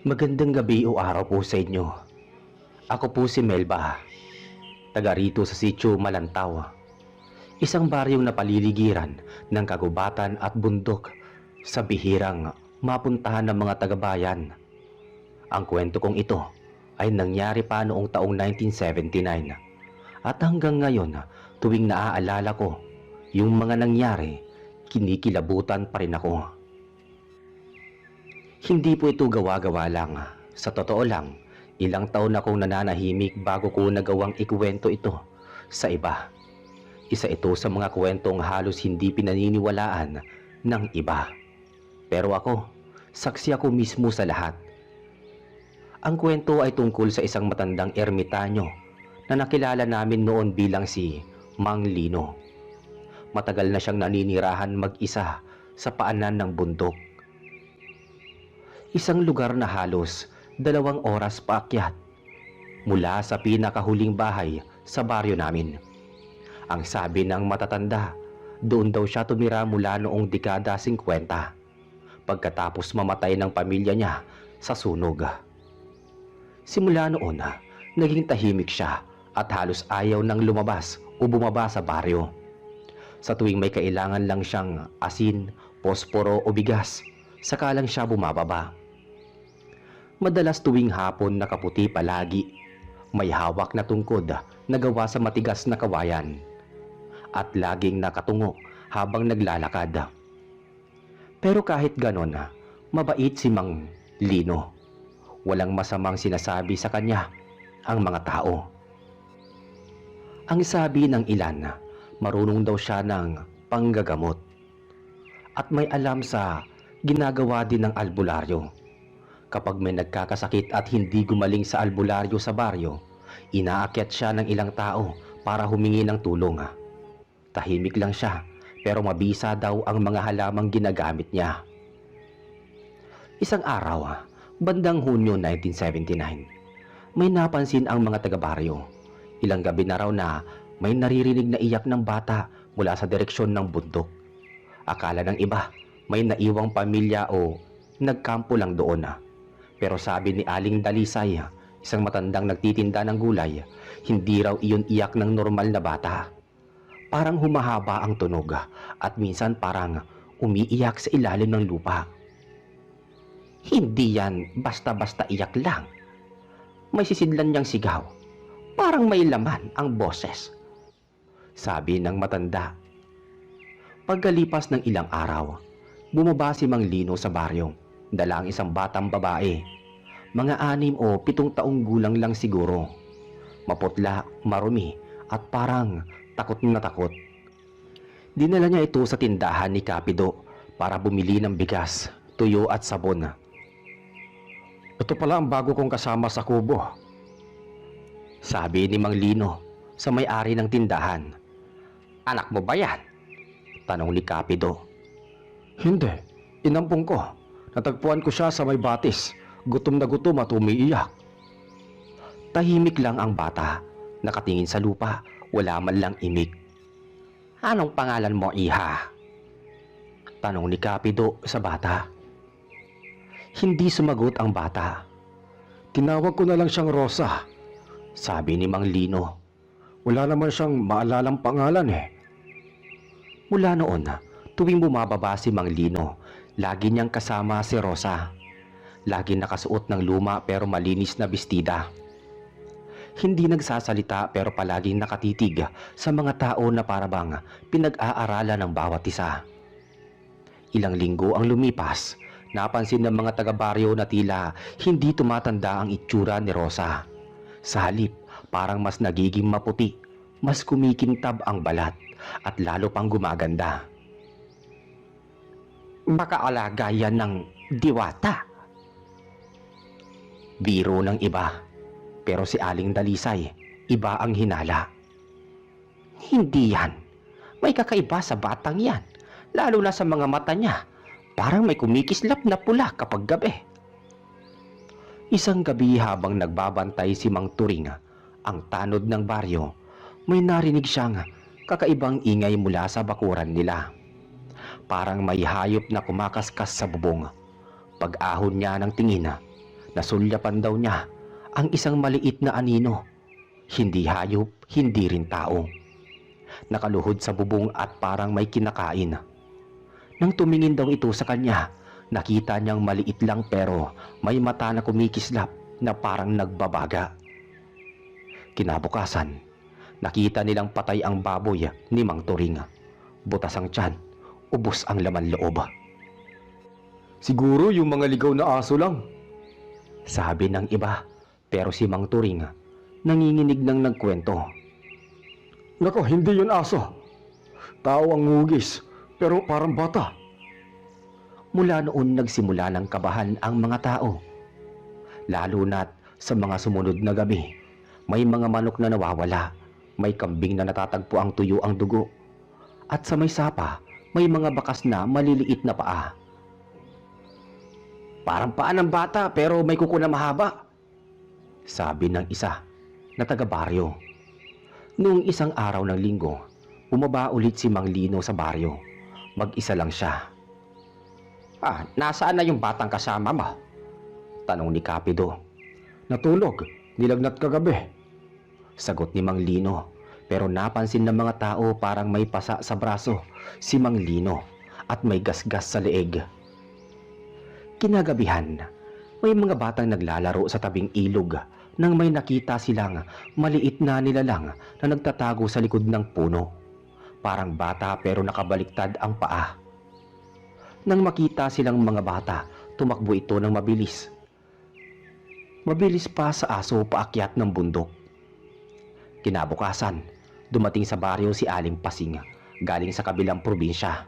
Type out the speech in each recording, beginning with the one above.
Magandang gabi o araw po sa inyo. Ako po si Melba, taga rito sa Sitio Malantaw, isang baryong napaliligiran ng kagubatan at bundok sa bihirang mapuntahan ng mga taga-bayan. Ang kwento kong ito ay nangyari pa noong taong 1979 at hanggang ngayon tuwing naaalala ko yung mga nangyari, kinikilabutan pa rin ako. Hindi po ito gawa-gawa lang. Sa totoo lang, ilang taon akong nananahimik bago ko nagawang ikuwento ito sa iba. Isa ito sa mga kwentong halos hindi pinaniniwalaan ng iba. Pero ako, saksi ako mismo sa lahat. Ang kwento ay tungkol sa isang matandang ermitanyo na nakilala namin noon bilang si Mang Lino. Matagal na siyang naninirahan mag-isa sa paanan ng bundok. Isang lugar na halos 2 oras paakyat mula sa pinakahuling bahay sa baryo namin. Ang sabi ng matatanda, doon daw siya tumira mula noong dekada 50 pagkatapos mamatay ng pamilya niya sa sunog. Simula noon, naging tahimik siya at halos ayaw nang lumabas o bumaba sa baryo. Sa tuwing may kailangan lang siyang asin, posporo o bigas, saka lang siya bumababa. Madalas tuwing hapon nakaputi palagi, may hawak na tungkod na gawa sa matigas na kawayan at laging nakatungo habang naglalakad. Pero kahit ganon, mabait si Mang Lino. Walang masamang sinasabi sa kanya ang mga tao. Ang sabi ng ilan, marunong daw siya ng panggagamot at may alam sa ginagawa din ng albularyo. Kapag may nagkakasakit at hindi gumaling sa albularyo sa baryo, inaakyat siya ng ilang tao para humingi ng tulong. Tahimik lang siya pero mabisa daw ang mga halamang ginagamit niya. Isang araw, bandang Hunyo 1979, may napansin ang mga taga-baryo. Ilang gabi na raw na may naririnig na iyak ng bata mula sa direksyon ng bundok. Akala ng iba may naiwang pamilya o nagkampo lang doon. Pero sabi ni Aling Dalisay, isang matandang nagtitinda ng gulay, hindi raw iyon iyak ng normal na bata. Parang humahaba ang tunog at minsan parang umiiyak sa ilalim ng lupa. Hindi yan basta-basta iyak lang. May sisidlan niyang sigaw. Parang may laman ang boses, sabi ng matanda. Pagkalipas ng ilang araw, bumaba si Mang Lino sa baryo. Dala ang isang batang babae, mga 6 o 7 taong gulang lang siguro. Maputla, marumi at parang takot na takot. Dinala niya ito sa tindahan ni Kapido para bumili ng bigas, tuyo at sabon. Ito pala ang bago kong kasama sa kubo, sabi ni Mang Lino sa may-ari ng tindahan. Anak mo ba yan? Tanong ni Kapido. Hindi, inampong ko. Natagpuan ko siya sa may batis, gutom na gutom at umiiyak. Tahimik lang ang bata, nakatingin sa lupa, wala man lang imik. Anong pangalan mo, iha? Tanong ni Kapido sa bata. Hindi sumagot ang bata. Tinawag ko na lang siyang Rosa, sabi ni Mang Lino. Wala naman siyang maalalang pangalan eh. Mula noon, tuwing bumababa si Mang Lino, lagi niyang kasama si Rosa. Lagi nakasuot ng luma pero malinis na bestida. Hindi nagsasalita pero palaging nakatitig sa mga tao na parabang pinag-aaralan ng bawat isa. Ilang linggo ang lumipas, napansin ng mga taga-baryo na tila hindi tumatanda ang itsura ni Rosa. Sa halip, parang mas nagiging maputi, mas kumikintab ang balat at lalo pang gumaganda. Baka alaga yan ng diwata, biro ng iba. Pero si Aling Dalisay, iba ang hinala. Hindi yan. May kakaiba sa batang yan, lalo na sa mga mata niya. Parang may kumikislap na pula kapag gabi. Isang gabi habang nagbabantay si Mang Turing, ang tanod ng baryo, may narinig siyang kakaibang ingay mula sa bakuran nila. Parang may hayop na kumakaskas sa bubong. Pag-ahon niya ng tingin, Nasulyapan daw niya ang isang maliit na anino. Hindi hayop, hindi rin tao. Nakaluhod sa bubong at parang may kinakain. Nang tumingin daw ito sa kanya, nakita niyang maliit lang pero may mata na kumikislap na parang nagbabaga. Kinabukasan, nakita nilang patay ang baboy ni Mang Turing. Butas ang tiyan, ubos ang laman loob. Siguro yung mga ligaw na aso lang. Sabi ng iba, pero si Mang Turing nanginginig ng nagkwento. Nako, hindi yun aso. Tao ang ngugis, pero parang bata. Mula noon nagsimula ng kabahan ang mga tao. Lalo na't sa mga sumunod na gabi, may mga manok na nawawala, may kambing na natatagpo ang tuyo ang dugo, at sa may sapa, may mga bakas na maliliit na paa. Parang paa ng bata pero may kuko na mahaba, sabi ng isa na taga-baryo. Noong isang araw ng linggo, bumaba ulit si Mang Lino sa baryo. Mag-isa lang siya. Nasaan na yung batang kasama mo? Tanong ni Kapido. Natulog, nilagnat kagabi. Sagot ni Mang Lino, pero napansin ng mga tao parang may pasa sa braso si Mang Lino at may gasgas sa leeg. Kinagabihan, may mga batang naglalaro sa tabing ilog nang may nakita silang maliit na nilalang na nagtatago sa likod ng puno. Parang bata pero nakabaliktad ang paa. Nang makita silang mga bata, tumakbo ito ng mabilis. Mabilis pa sa aso paakyat ng bundok. Kinabukasan, dumating sa baryo si Aling Pasing, galing sa kabilang probinsya.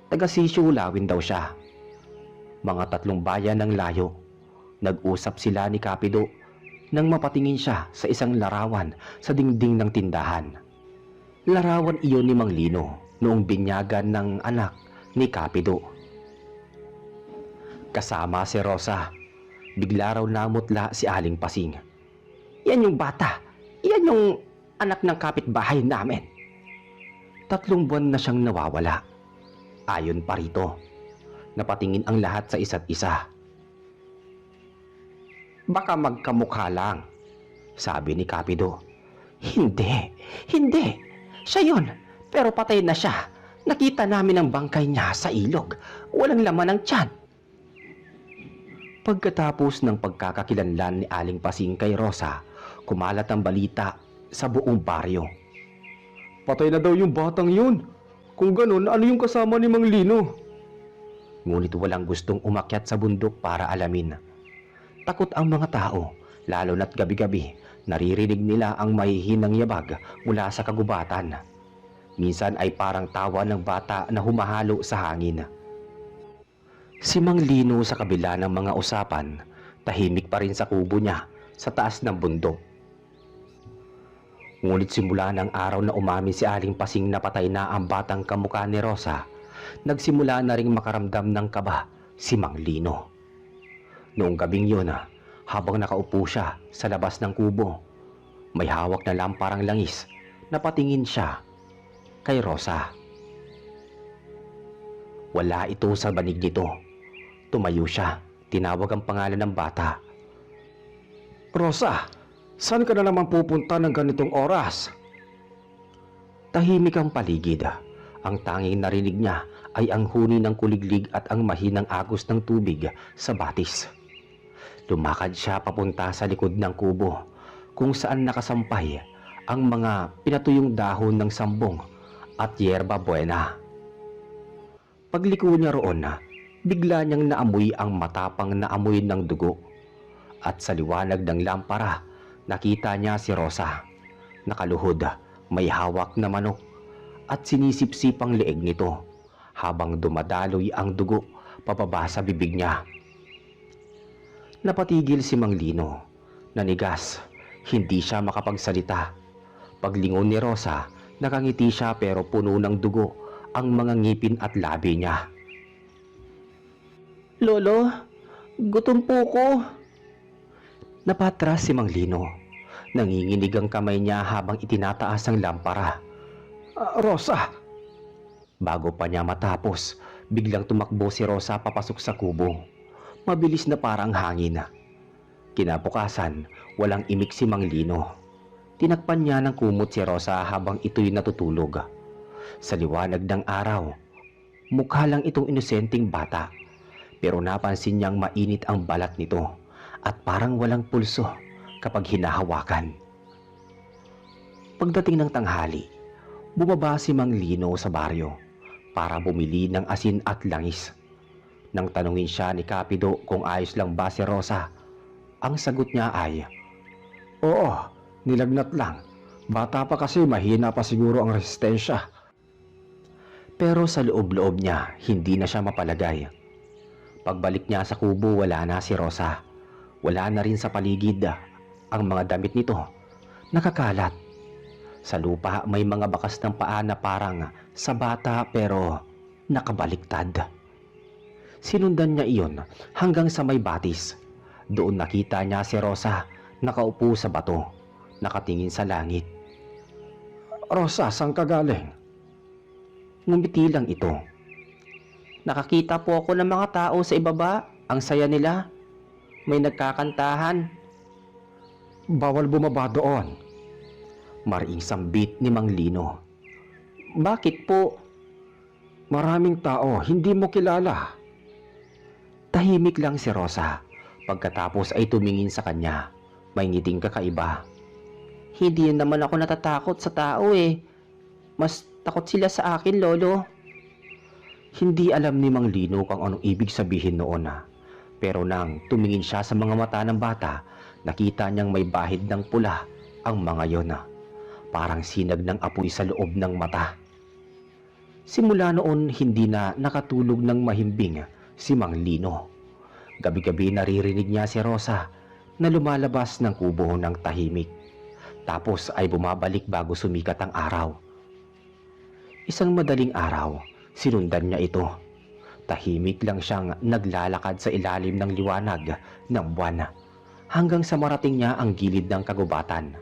Taga-Sisyo Lawin daw siya. Mga 3 bayan ng layo. Nag-usap sila ni Kapido nang mapatingin siya sa isang larawan sa dingding ng tindahan. Larawan iyon ni Mang Lino noong binyagan ng anak ni Kapido. Kasama si Rosa. Bigla raw namutla si Aling Pasing. Yan yung bata. Yan yung anak ng kapitbahay namin. 3 buwan na siyang nawawala. Ayon pa rito, napatingin ang lahat sa isa't isa. Baka magkamukha lang, sabi ni Kapido. Hindi. Siya yun, pero patay na siya. Nakita namin ang bangkay niya sa ilog. Walang laman ang tiyan. Pagkatapos ng pagkakakilanlan ni Aling Pasing kay Rosa, kumalat ang balita sa buong baryo. Patay na daw yung batang yun. Kung ganun, ano yung kasama ni Mang Lino? Ngunit walang gustong umakyat sa bundok para alamin. Takot ang mga tao, lalo na't gabi-gabi, naririnig nila ang mahihinang yabag mula sa kagubatan. Minsan ay parang tawa ng bata na humahalo sa hangin. Si Mang Lino sa kabila ng mga usapan, tahimik pa rin sa kubo niya sa taas ng bundok. Ngunit simula ng araw na umamin si Aling Pasing na patay na ang batang kamukha ni Rosa, nagsimula na ring makaramdam ng kaba si Mang Lino. Noong gabing yun, habang nakaupo siya sa labas ng kubo, may hawak na lamparang langis, napatingin siya kay Rosa. Wala ito sa banig nito. Tumayo siya, tinawag ang pangalan ng bata. Rosa, saan ka na naman pupunta ng ganitong oras? Tahimik ang paligid. Ang tanging narinig niya ay ang huni ng kuliglig at ang mahinang agos ng tubig sa batis. Lumakad siya papunta sa likod ng kubo kung saan nakasampay ang mga pinatuyong dahon ng sambong at yerba buena. Pagliko niya roon, bigla niyang naamoy ang matapang na amoy ng dugo. At sa liwanag ng lampara, nakita niya si Rosa. Nakaluhod, may hawak na manok at sinisipsip ang leeg nito habang dumadaloy ang dugo pababa sa bibig niya. Napatigil si Mang Lino. Nanigas, hindi siya makapagsalita. Paglingon ni Rosa, nakangiti siya pero puno ng dugo ang mga ngipin at labi niya. Lolo, gutom po ko. Napatras si Mang Lino. Nanginginig ang kamay niya habang itinataas ang lampara. Rosa! Bago pa niya matapos, biglang tumakbo si Rosa papasok sa kubo. Mabilis na parang hangin. Kinabukasan, walang imik si Mang Lino. Tinakpan niya ng kumot si Rosa habang ito'y natutulog. Sa liwanag ng araw, mukha lang itong inosenteng bata. Pero napansin niyang mainit ang balat nito at parang walang pulso kapag hinahawakan. Pagdating ng tanghali, bumaba si Mang Lino sa baryo para bumili ng asin at langis. Nang tanungin siya ni Kapido kung ayos lang ba si Rosa, ang sagot niya ay, Oo, nilagnat lang. Bata pa kasi, mahina pa siguro ang resistensya. pero sa loob-loob niya hindi na siya mapalagay. Pagbalik niya sa kubo, wala na si Rosa. Wala na rin sa paligid ang mga damit nito, nakakalat. Sa lupa may mga bakas ng paa na parang sa bata pero nakabaliktad. Sinundan niya iyon hanggang sa may batis. Doon nakita niya si Rosa nakaupo sa bato, nakatingin sa langit. Rosa, saan ka galing? Ngumiti lang ito. Nakakita po ako ng mga tao sa ibaba. Ang saya nila. May nagkakantahan. Bawal bumaba doon. Mariing sambit ni Mang Lino. Bakit po? Maraming tao, hindi mo kilala. Tahimik lang si Rosa. Pagkatapos ay tumingin sa kanya. May ngiting kakaiba. Hindi naman ako natatakot sa tao eh. Mas takot sila sa akin, Lolo. Hindi alam ni Mang Lino kung anong ibig sabihin noon Pero nang tumingin siya sa mga mata ng bata, nakita niyang may bahid ng pula ang mga yon. Parang sinag ng apoy sa loob ng mata. Simula noon hindi na nakatulog ng mahimbing si Mang Lino. Gabi-gabi naririnig niya si Rosa na lumalabas ng kubo ng tahimik. Tapos ay bumabalik bago sumikat ang araw. Isang madaling araw, sinundan niya ito. Tahimik lang siyang naglalakad sa ilalim ng liwanag ng buwan hanggang sa marating niya ang gilid ng kagubatan.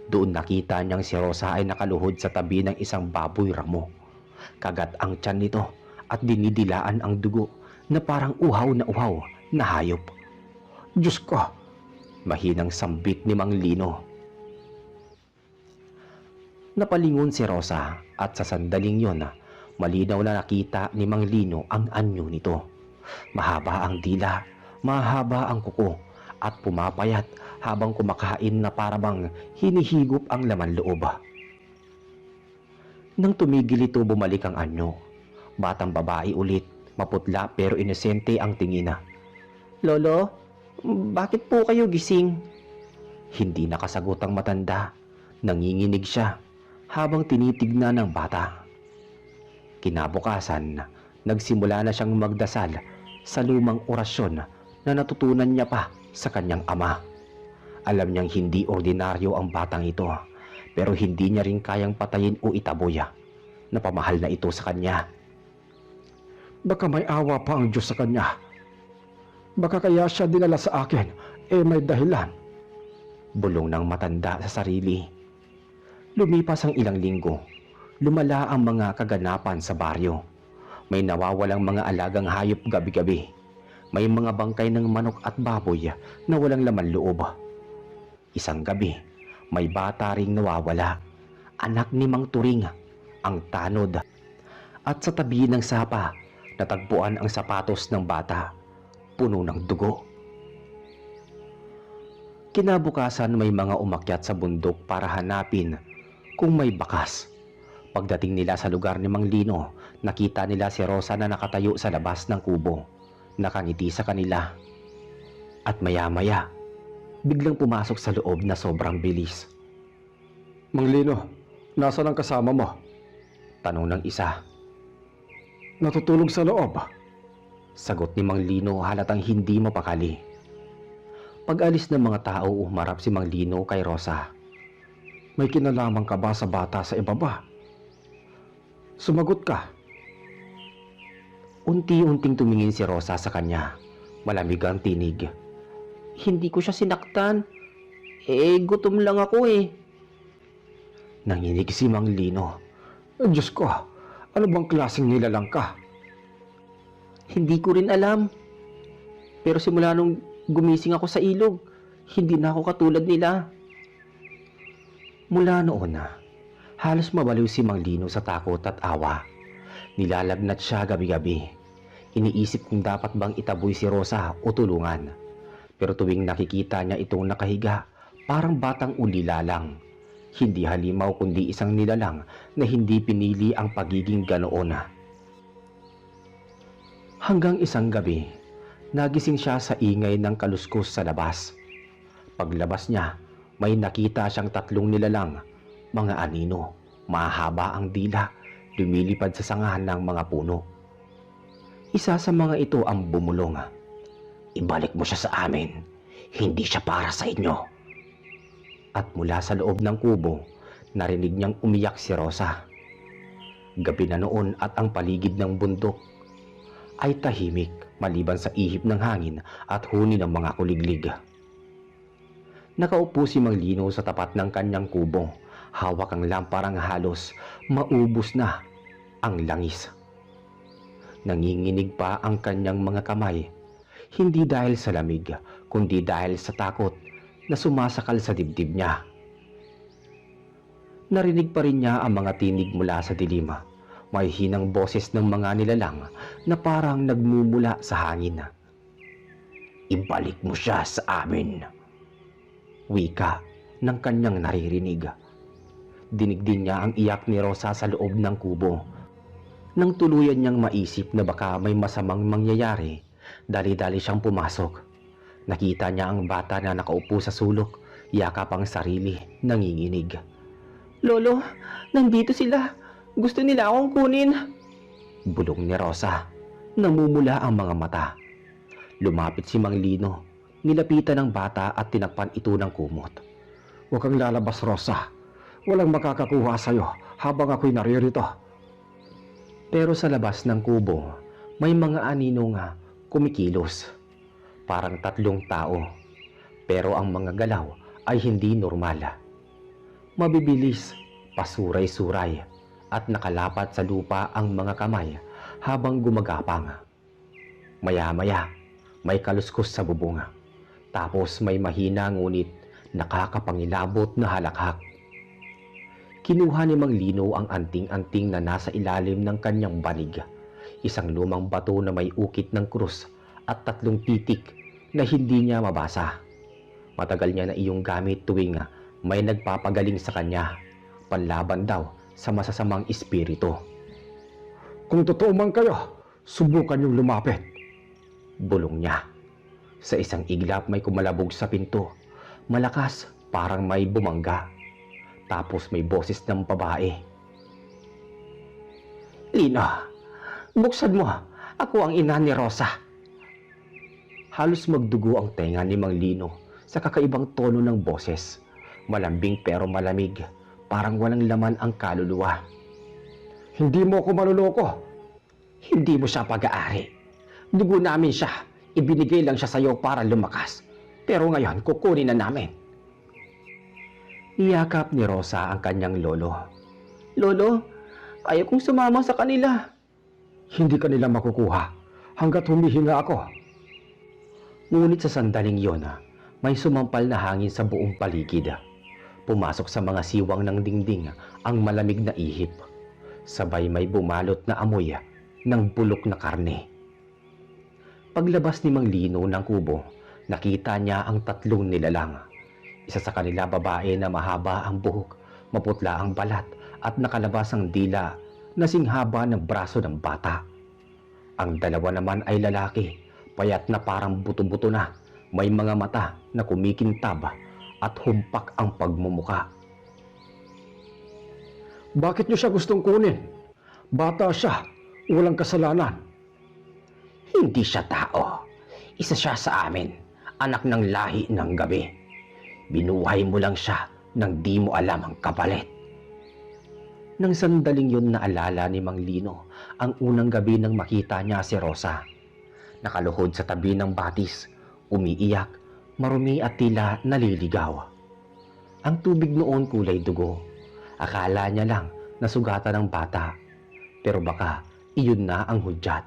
Doon nakita niyang si Rosa ay nakaluhod sa tabi ng isang baboy ramo. Kagat ang tiyan nito at dinidilaan ang dugo na parang uhaw na hayop. Diyos ko! Mahinang sambit ni Mang Lino. Napalingon si Rosa at sa sandaling yon, malinaw na nakita ni Mang Lino ang anyo nito. Mahaba ang dila, mahaba ang kuko at pumapayat habang kumakain na parabang hinihigop ang laman loob. Nang tumigil ito, bumalik ang anyo. Batang babae ulit, maputla pero inosente ang tingin. Lolo, bakit po kayo gising? Hindi nakasagot ang matanda. Nanginginig siya habang tinitignan ng bata. Kinabukasan, nagsimula na siyang magdasal sa lumang orasyon na natutunan niya pa sa kanyang ama. Alam niyang hindi ordinaryo ang batang ito, pero hindi niya rin kayang patayin o itaboy. Napamahal na ito sa kanya. Baka may awa pa ang Diyos sa kanya. Baka kaya siya dinala sa akin, may dahilan. Bulong ng matanda sa sarili. Lumipas ang ilang linggo. Lumala ang mga kaganapan sa baryo. May nawawalang mga alagang hayop gabi-gabi. May mga bangkay ng manok at baboy na walang laman loob. Isang gabi, may bata ring nawawala. Anak ni Mang Turing, ang tanod. At sa tabi ng sapa, natagpuan ang sapatos ng bata, puno ng dugo. Kinabukasan may mga umakyat sa bundok para hanapin kung may bakas. Pagdating nila sa lugar ni Mang Lino, nakita nila si Rosa na nakatayo sa labas ng kubo, nakangiti sa kanila. At maya-maya, biglang pumasok sa loob na sobrang bilis. Mang Lino, nasaan ang kasama mo? Tanong ng isa. Natutulog sa loob. Sagot ni Mang Lino halatang hindi mapakali. Pag-alis ng mga tao, umarap si Mang Lino kay Rosa. May kinalaman ka ba sa bata sa ibaba? Sumagot ka. Unti-unting tumingin si Rosa sa kanya. Malamig ang tinig. Hindi ko siya sinaktan. Gutom lang ako eh. Nanginig si Mang Lino. Diyos ko, ano bang klaseng nilalang ka? Hindi ko rin alam. Pero simula nung gumising ako sa ilog, hindi na ako katulad nila. Mula noon na, halos mabaliw si Mang Lino sa takot at awa. Nilalagnat siya gabi-gabi. Iniisip kung dapat bang itaboy si Rosa o tulungan. Pero tuwing nakikita niya itong nakahiga, parang batang ulila lang. Hindi halimaw kundi isang nilalang na hindi pinili ang pagiging ganoon. Hanggang isang gabi, nagising siya sa ingay ng kaluskos sa labas. Paglabas niya, may nakita siyang 3 nilalang, mga anino, mahaba ang dila, lumilipad sa sangahan ng mga puno. Isa sa mga ito ang bumulong. "Ibalik mo siya sa amin, hindi siya para sa inyo." At mula sa loob ng kubo, narinig niyang umiyak si Rosa. Gabi na noon at ang paligid ng bundok ay tahimik maliban sa ihip ng hangin at huni ng mga kuliglig. Nakaupo si Mang Lino sa tapat ng kanyang kubo, hawak ang lamparang halos maubos na ang langis. Nanginginig pa ang kanyang mga kamay, hindi dahil sa lamig, kundi dahil sa takot na sumasakal sa dibdib niya. Narinig pa rin niya ang mga tinig mula sa dilim, may hinang boses ng mga nilalang na parang nagmumula sa hangin. "Ibalik mo siya sa amin," wika ng kanyang naririnig. Dinig din niya ang iyak ni Rosa sa loob ng kubo. Nang tuluyan niyang maisip na baka may masamang mangyayari, dali-dali siyang pumasok. Nakita niya ang bata na nakaupo sa sulok, yakap ang sarili, nanginginig. "Lolo, nandito sila. Gusto nila akong kunin." Bulong ni Rosa. Namumula ang mga mata. Lumapit si Mang Lino, nilapitan ng bata at tinakpan ito ng kumot. Huwag kang lalabas, Rosa. Walang makakakuha sa'yo habang ako'y naririto. Pero sa labas ng kubo, may mga anino nga kumikilos. Parang 3 tao. Pero ang mga galaw ay hindi normal. Mabibilis, pasuray-suray, at nakalapat sa lupa ang mga kamay habang gumagapang. Maya-maya, may kaluskos sa bubong. Tapos may mahina ngunit nakakapangilabot na halakhak. Kinuha ni Mang Lino ang anting-anting na nasa ilalim ng kanyang banig. Isang lumang bato na may ukit ng krus at 3 titik na hindi niya mabasa. Matagal niya na iyong gamit tuwing may nagpapagaling sa kanya, panlaban daw sa masasamang espiritu. Kung totoo man kayo, subukan niyong lumapit. Bulong niya. Sa isang iglap may kumalabog sa pinto. Malakas, parang may bumangga. Tapos may boses ng babae. "Lino, buksan mo. Ako ang ina ni Rosa." Halos magdugo ang tenga ni Mang Lino sa kakaibang tono ng boses. Malambing pero malamig, parang walang laman ang kaluluwa. Hindi mo ako maluloko. "Hindi mo siya pag-aari. Dugo namin siya. Ibinigay lang siya sa iyo para lumakas. Pero ngayon, kukunin na namin." Niyakap ni Rosa ang kanyang lolo. "Lolo, ayaw kong sumama sa kanila." Hindi kanila makukuha hanggat humihinga ako. Ngunit sa sandaling yon, may sumampal na hangin sa buong paligid. Pumasok sa mga siwang ng dingding ang malamig na ihip. Sabay may bumalot na amoy ng bulok na karne. Paglabas ni Mang Lino ng kubo, nakita niya ang 3 nilalang. Isa sa kanila babae na mahaba ang buhok, maputla ang balat at nakalabas ang dila na singhaba ng braso ng bata. Ang 2 naman ay lalaki, payat na parang buto-buto na, may mga mata na kumikintab at humpak ang pagmumuka. Bakit niyo siya gustong kunin? Bata siya, walang kasalanan. "Hindi siya tao. Isa siya sa amin, anak ng lahi ng gabi. Binuhay mo lang siya nang di mo alam ang kapalit." Nang sandaling yun naalala ni Mang Lino ang unang gabi nang makita niya si Rosa. Nakaluhod sa tabi ng batis, umiiyak, marumi at tila naliligaw. Ang tubig noon kulay dugo. Akala niya lang nasugatan ng bata, pero baka iyon na ang hudyat.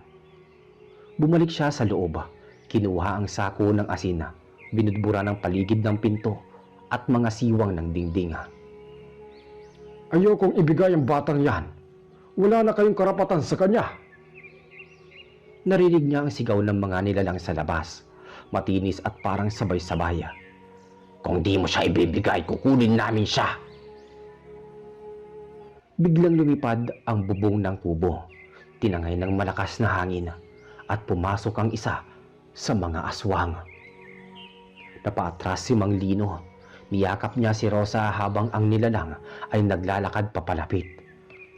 Bumalik siya sa loob, Kinuha ang sako ng asin, binudbura ng paligid ng pinto at mga siwang ng dingding. Ayokong ibigay ang batang yan. Wala na kayong karapatan sa kanya. Narinig niya ang sigaw ng mga nilalang sa labas, matinis at parang sabay-sabay. Kung di mo siya ibibigay, kukunin namin siya. Biglang lumipad ang bubong ng kubo, tinangay ng malakas na hangin at pumasok ang isa sa mga aswang. Napaatras si Mang Lino. Niyakap niya si Rosa habang ang nilalang ay naglalakad papalapit.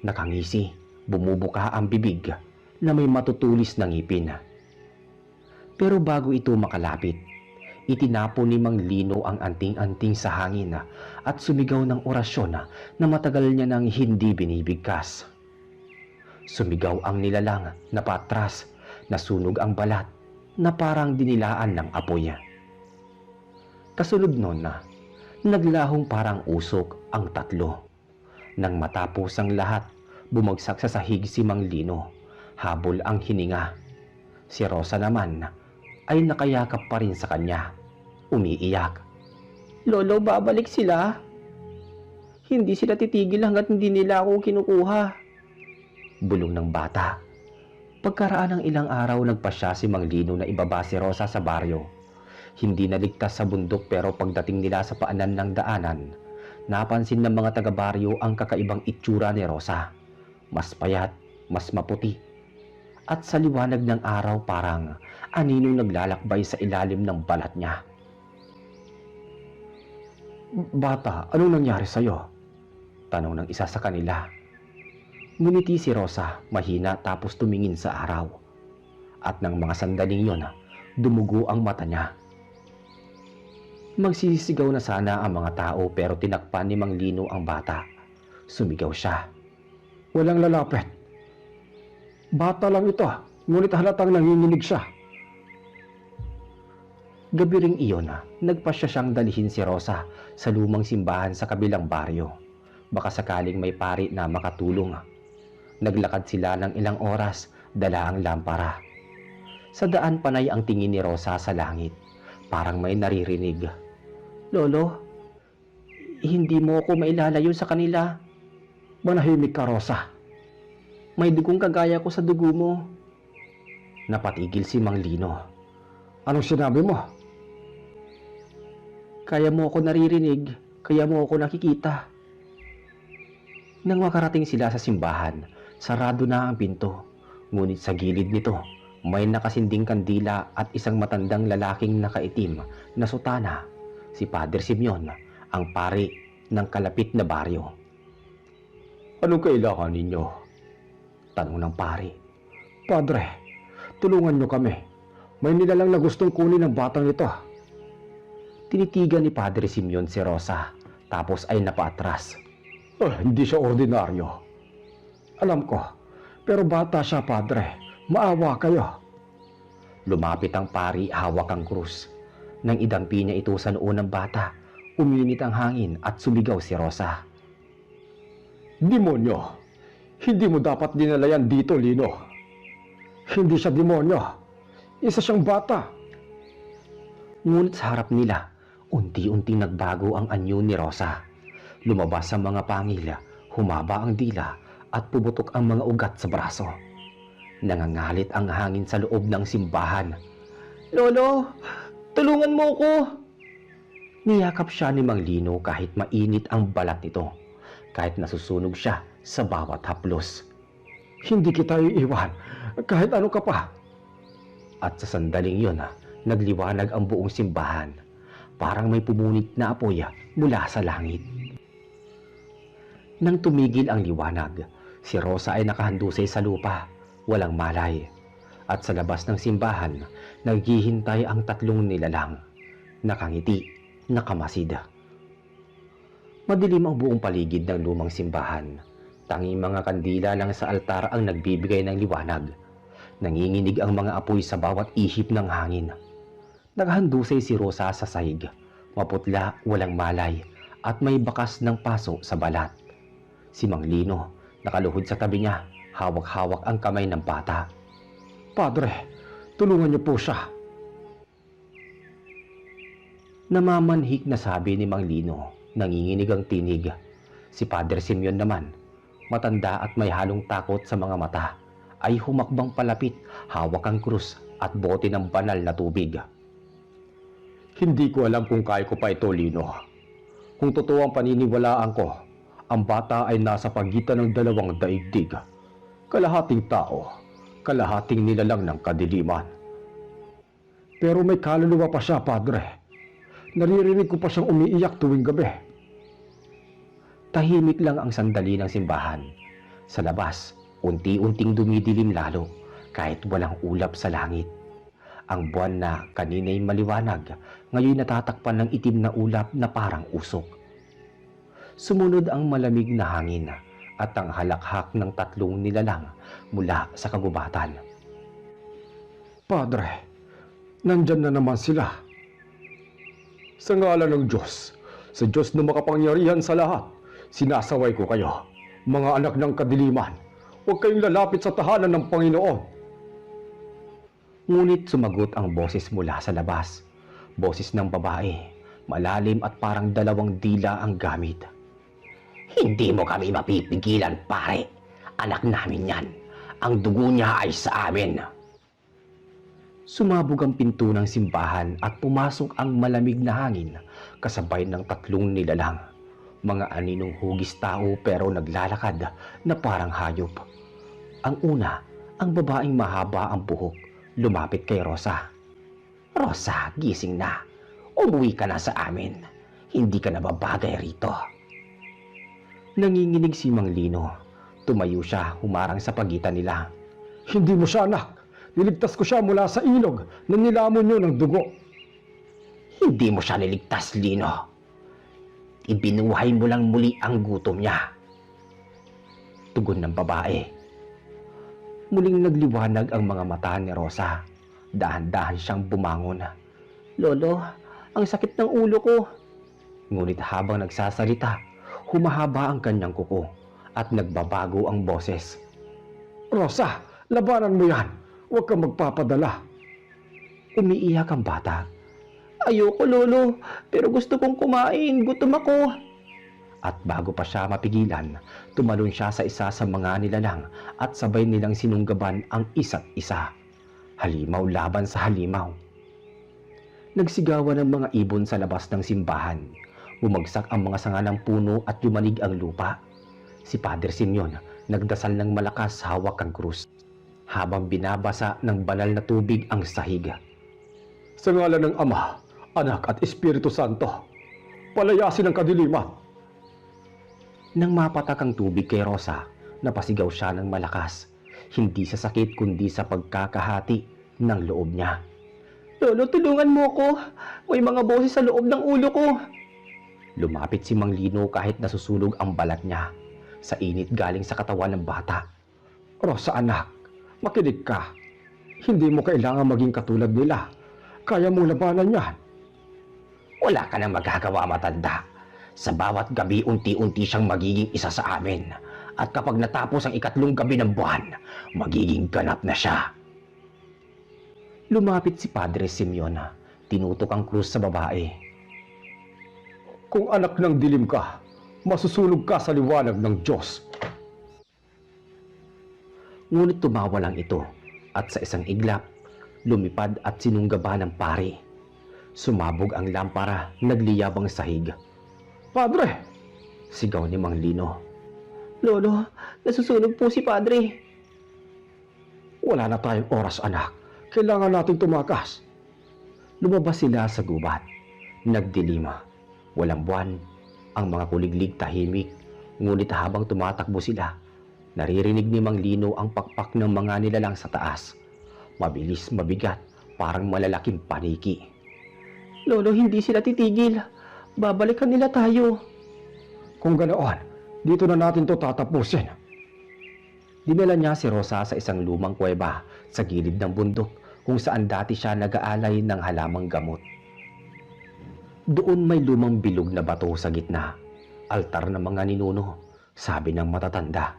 Nakangisi, bumubuka ang bibig na may matutulis na ngipin. Pero bago ito makalapit, itinapo ni Mang Lino ang anting-anting sa hangin at sumigaw ng orasyon na matagal niya nang hindi binibigkas. Sumigaw ang nilalang na patras, nasunog ang balat na parang dinilaan ng apoy. Kasunod nun naglahong parang usok ang tatlo. Nang matapos ang lahat, bumagsak sa sahig si Mang Lino. Habol ang hininga. Si Rosa naman ay nakayakap pa rin sa kanya. Umiiyak. Lolo, babalik sila? Hindi sila titigil hanggat hindi nila ako kinukuha. Bulong ng bata. Pagkaraan ng ilang araw, nagpasya si Mang Lino na ibaba si Rosa sa baryo. Hindi naligtas sa bundok, pero pagdating nila sa paanan ng daanan, napansin ng mga taga-baryo ang kakaibang itsura ni Rosa. Mas payat, mas maputi, at sa liwanag ng araw parang aninong naglalakbay sa ilalim ng balat niya. Bata, anong nangyari sa'yo? Tanong ng isa sa kanila. Ngumiti si Rosa, mahina, tapos tumingin sa araw. At ng mga sandaling yon, dumugo ang mata niya. Magsisigaw na sana ang mga tao, pero tinakpan ni Mang Lino ang bata. Sumigaw siya. Walang lalapit. Bata lang ito, ngunit halatang nanginginig siya. Gabi ring iyon, nagpasya siyang dalhin si Rosa sa lumang simbahan sa kabilang baryo. Baka sakaling may pari na makatulong. Naglakad sila ng ilang oras, dala ang lampara. Sa daan panay ang tingin ni Rosa sa langit. Parang may naririnig. Lolo, hindi mo ako mailalayo sa kanila. Manahimik ka, Rosa. May dugong kagaya ko sa dugo mo. Napatigil si Mang Lino. Anong sinabi mo? Kaya mo ako naririnig, kaya mo ako nakikita. Nang makarating sila sa simbahan, sarado na ang pinto. Ngunit sa gilid nito, may nakasinding kandila at isang matandang lalaking nakaitim na sutana, si Padre Simeon, ang pari ng kalapit na baryo. Anong kailangan ninyo? Tanong ng pari. Padre, tulungan niyo kami. May nilalang na gustong kunin ng batang ito. Tinitigan ni Padre Simeon si Rosa, tapos ay napaatras. Hindi siya ordinaryo. Alam ko, pero bata siya, Padre. Maawa kayo. Lumapit ang pari, hawak ang krus. Nang idampi niya ito sa noo ng bata, uminit ang hangin at sumigaw si Rosa. Demonyo! Hindi mo dapat dinala yan dito, Lino. Hindi siya demonyo. Isa siyang bata. Ngunit sa harap nila, unti-unting nagbago ang anyo ni Rosa. Lumabas ang mga pangil, humaba ang dila at pubutok ang mga ugat sa braso. Nangangalit ang hangin sa loob ng simbahan. Lolo, tulungan mo ko! Niyakap siya ni Mang Lino kahit mainit ang balat nito, kahit nasusunog siya sa bawat haplos. Hindi kita iiwan, kahit ano ka pa. At sa sandaling yun, nagliwanag ang buong simbahan. Parang may pumunit na apoy mula sa langit. Nang tumigil ang liwanag, si Rosa ay nakahandusay sa lupa, walang malay. At sa labas ng simbahan, naghihintay ang tatlong nilalang. Nakangiti, nakamasid. Madilim ang buong paligid ng lumang simbahan. Tanging mga kandila lang sa altar ang nagbibigay ng liwanag. Nanginginig ang mga apoy sa bawat ihip ng hangin. Nakahandusay si Rosa sa sahig. Maputla, walang malay, at may bakas ng paso sa balat. Si Mang Lino, nakaluhod sa tabi niya, hawak-hawak ang kamay ng bata. Padre, tulungan niyo po siya. Namamanhik na sabi ni Mang Lino, nanginginig ang tinig. Si Padre Simeon naman, matanda at may halong takot sa mga mata, ay humakbang palapit, hawak ang krus at bote ng banal na tubig. Hindi ko alam kung kaya ko pa ito, Lino. Kung totoo ang paniniwalaan ko, ang bata ay nasa pagitan ng dalawang daigdig. Kalahating tao, kalahating nilalang ng kadiliman. Pero may kaluluwa pa siya, Padre. Naririnig ko pa siyang umiiyak tuwing gabi. Tahimik lang ang sandali ng simbahan. Sa labas, unti-unting dumidilim lalo kahit walang ulap sa langit. Ang buwan na kanina'y maliwanag, ngayon natatakpan ng itim na ulap na parang usok. Sumunod ang malamig na hangin at ang halakhak ng tatlong nilalang mula sa kagubatan. Padre, nandyan na naman sila. Sa ngalan ng Diyos, sa Diyos na makapangyarihan sa lahat, sinasaway ko kayo, mga anak ng kadiliman. Huwag kayong lalapit sa tahanan ng Panginoon. Ngunit sumagot ang boses mula sa labas. Boses ng babae, malalim at parang dalawang dila ang gamit. Hindi mo kami mapipigilan, pare. Anak namin yan. Ang dugo niya ay sa amin. Sumabog ang pinto ng simbahan at pumasok ang malamig na hangin kasabay ng tatlong nilalang. Mga aninong hugis tao pero naglalakad na parang hayop. Ang una, ang babaeng mahaba ang buhok, lumapit kay Rosa. Rosa, gising na. Umuwi ka na sa amin. Hindi ka na babagay rito. Nanginginig si Mang Lino. Tumayo siya, humarang sa pagitan nila. Hindi mo siya anak. Niligtas ko siya mula sa ilog na nilamon niyo ng dugo. Hindi mo siya niligtas, Lino. Ibinuhay mo lang muli ang gutom niya. Tugon ng babae. Muling nagliwanag ang mga mata ni Rosa. Dahan-dahan siyang bumangon. Lolo, ang sakit ng ulo ko. Ngunit habang nagsasalita, humahaba ang kanyang kuko at nagbabago ang boses. Rosa, labanan mo yan. Huwag kang magpapadala. Umiiyak ang bata. Ayoko, Lolo, pero gusto kong kumain. Gutom ako. At bago pa siya mapigilan, tumalon siya sa isa sa mga nilalang at sabay nilang sinunggaban ang isa't isa. Halimaw laban sa halimaw. Nagsigawan ang mga ibon sa labas ng simbahan. Bumagsak ang mga sanga ng puno at yumanig ang lupa. Si Padre Simeon nagdasal ng malakas hawak ang krus, habang binabasa ng banal na tubig ang sahig. Sa ngalan ng Ama, Anak at Espiritu Santo, palayasin ang kadiliman. Nang mapatak ang tubig kay Rosa, napasigaw siya ng malakas, hindi sa sakit kundi sa pagkakahati ng loob niya. Lolo, tulungan mo ko. May mga boses sa loob ng ulo ko. Lumapit si Mang Lino kahit nasusunog ang balat niya sa init galing sa katawan ng bata. Rosa anak, makinig ka. Hindi mo kailangan maging katulad nila. Kaya mong labanan yan. Wala ka nang magagawa, matanda. Sa bawat gabi, unti-unti siyang magiging isa sa amin. At kapag natapos ang ikatlong gabi ng buwan, magiging ganap na siya. Lumapit si Padre Simeon. Tinutok ang krus sa babae. Kung anak ng dilim ka, masusunog ka sa liwanag ng Diyos. Ngunit tumawa lang ito at sa isang iglap, lumipad at sinunggaba ng pari. Sumabog ang lampara, nagliyab ang sahig. Padre! Sigaw ni Mang Lino. Lolo, nasusunog po si Padre. Wala na tayong oras anak. Kailangan nating tumakas. Lumabas sila sa gubat. Nagdilima. Walang buwan. Ang mga kuliglig tahimik. Ngunit habang tumatakbo sila, naririnig ni Mang Lino ang pakpak ng mga nilalang sa taas. Mabilis, mabigat, parang malalaking paniki. Lolo, hindi sila titigil. Babalikan nila tayo. Kung ganoon, dito na natin to tatapusin. Dinala niya si Rosa sa isang lumang kuweba sa gilid ng bundok kung saan dati siya nag-aalay ng halamang gamot. Doon may lumang bilog na bato sa gitna. Altar ng mga ninuno, sabi ng matatanda.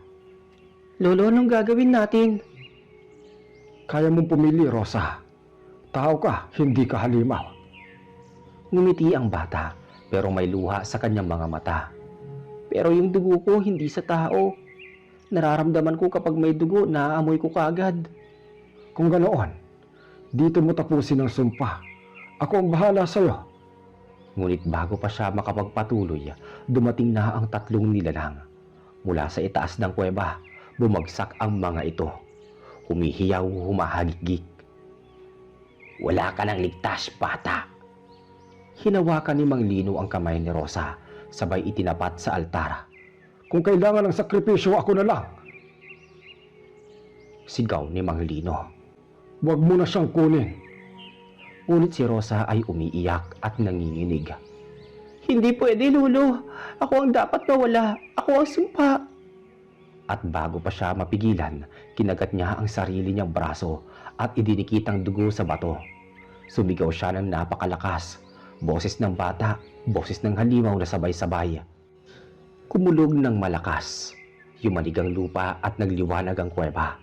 Lolo, anong gagawin natin? Kaya mong pumili, Rosa. Tao ka, hindi ka halimaw. Ngumiti ang bata pero may luha sa kanyang mga mata. Pero yung dugo ko hindi sa tao. Nararamdaman ko kapag may dugo, naaamoy ko kaagad. Kung ganoon, dito mo tapusin ang sumpa. Ako ang bahala sa'yo. Ngunit bago pa siya makapagpatuloy, dumating na ang tatlong nilalang. Mula sa itaas ng kuweba, bumagsak ang mga ito. Humihiyaw, humahagik-gik. Wala ka nang ligtas, bata. Hinawakan ni Mang Lino ang kamay ni Rosa, sabay itinapat sa altar. Kung kailangan ng sakripisyo, ako na lang. Sigaw ni Mang Lino. Huwag mo na siyang kunin. Ngunit si Rosa ay umiiyak at nanginginig. Hindi pwede, Lolo. Ako ang dapat mawala. Ako ang sumpa. At bago pa siya mapigilan, kinagat niya ang sarili niyang braso at idinikit ang dugo sa bato. Sumigaw siya ng napakalakas. Boses ng bata, boses ng halimaw na sabay-sabay. Kumulog ng malakas. Yumanig ang lupa at nagliwanag ang kuweba.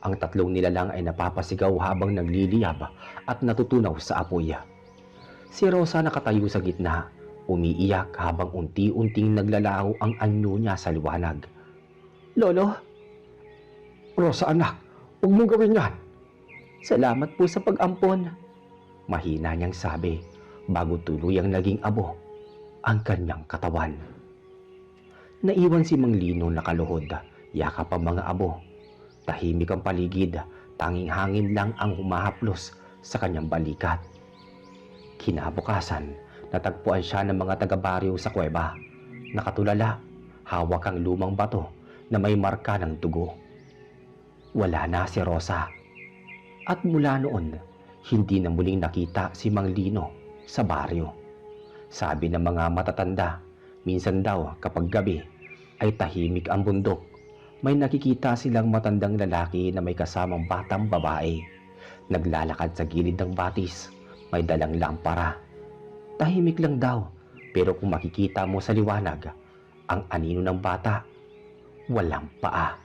Ang tatlong nilalang ay napapasigaw habang nagliliyab at natutunaw sa apoy. Si Rosa nakatayo sa gitna, umiiyak habang unti-unting naglalaho ang anyo niya sa liwanag. Lolo? Rosa anak, huwag mong gawin yan. Salamat po sa pag-ampon. Mahina niyang sabi bago tuluyang naging abo ang kanyang katawan. Naiwan si Mang Lino nakaluhod, yakap ang mga abo. Tahimik ang paligid, tanging hangin lang ang humahaplos sa kanyang balikat. Kinabukasan, natagpuan siya ng mga taga-baryo sa kuweba. Nakatulala, hawak ang lumang bato na may marka ng dugo. Wala na si Rosa. At mula noon, hindi na muling nakita si Mang Lino sa baryo. Sabi ng mga matatanda, minsan daw kapag gabi ay tahimik ang bundok. May nakikita silang matandang lalaki na may kasamang batang babae. Naglalakad sa gilid ng batis, may dalang lampara. Tahimik lang daw, pero kung makikita mo sa liwanag, ang anino ng bata, walang paa.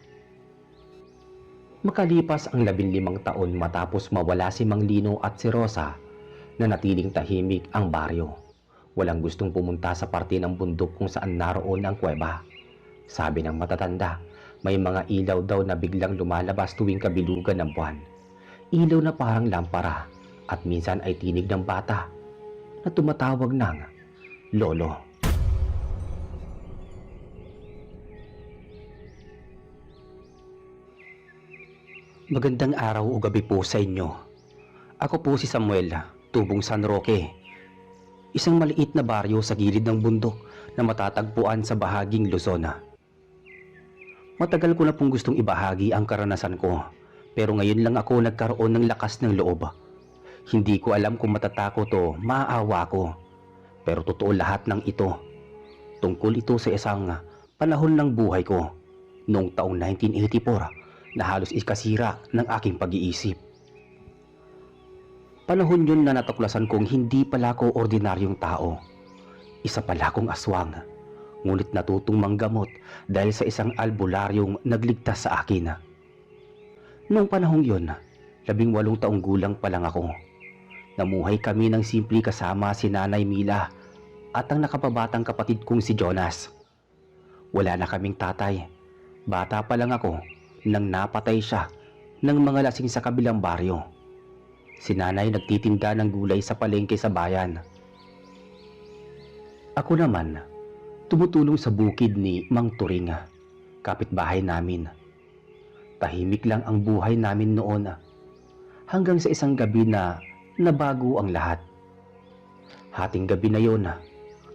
Makalipas ang 15 taon matapos mawala si Mang Lino at si Rosa, nanatiling tahimik ang baryo. Walang gustong pumunta sa parte ng bundok kung saan naroon ang kuweba. Sabi ng matatanda, may mga ilaw daw na biglang lumalabas tuwing kabilugan ng buwan. Ilaw na parang lampara at minsan ay tinig ng bata na tumatawag ng Lolo. Magandang araw o gabi po sa inyo. Ako po si Samuel, tubong San Roque. Isang maliit na baryo sa gilid ng bundok na matatagpuan sa bahaging Luzon. Matagal ko na pong gustong ibahagi ang karanasan ko, pero ngayon lang ako nagkaroon ng lakas ng loob. Hindi ko alam kung matatakot o maaawa ko, pero totoo lahat ng ito. Tungkol ito sa isang panahon ng buhay ko, noong taong 1984 na halos ikasira ng aking pag-iisip. Panahon yun na natuklasan kong hindi pala ako ordinaryong tao. Isa pala akong aswang. Ngunit natutong manggamot dahil sa isang albularyong nagligtas sa akin. Noong panahong yon, 18 taong gulang pa lang ako. Namuhay kami ng simple kasama si Nanay Mila at ang nakababatang kapatid kong si Jonas. Wala na kaming tatay. Bata pa lang ako nang napatay siya ng mga lasing sa kabilang baryo. Si Nanay nagtitinda ng gulay sa palengke sa bayan. Ako naman, tumutulong sa bukid ni Mang Turing, kapitbahay namin. Tahimik lang ang buhay namin noon, hanggang sa isang gabi na nabago ang lahat. Hating gabi na yon,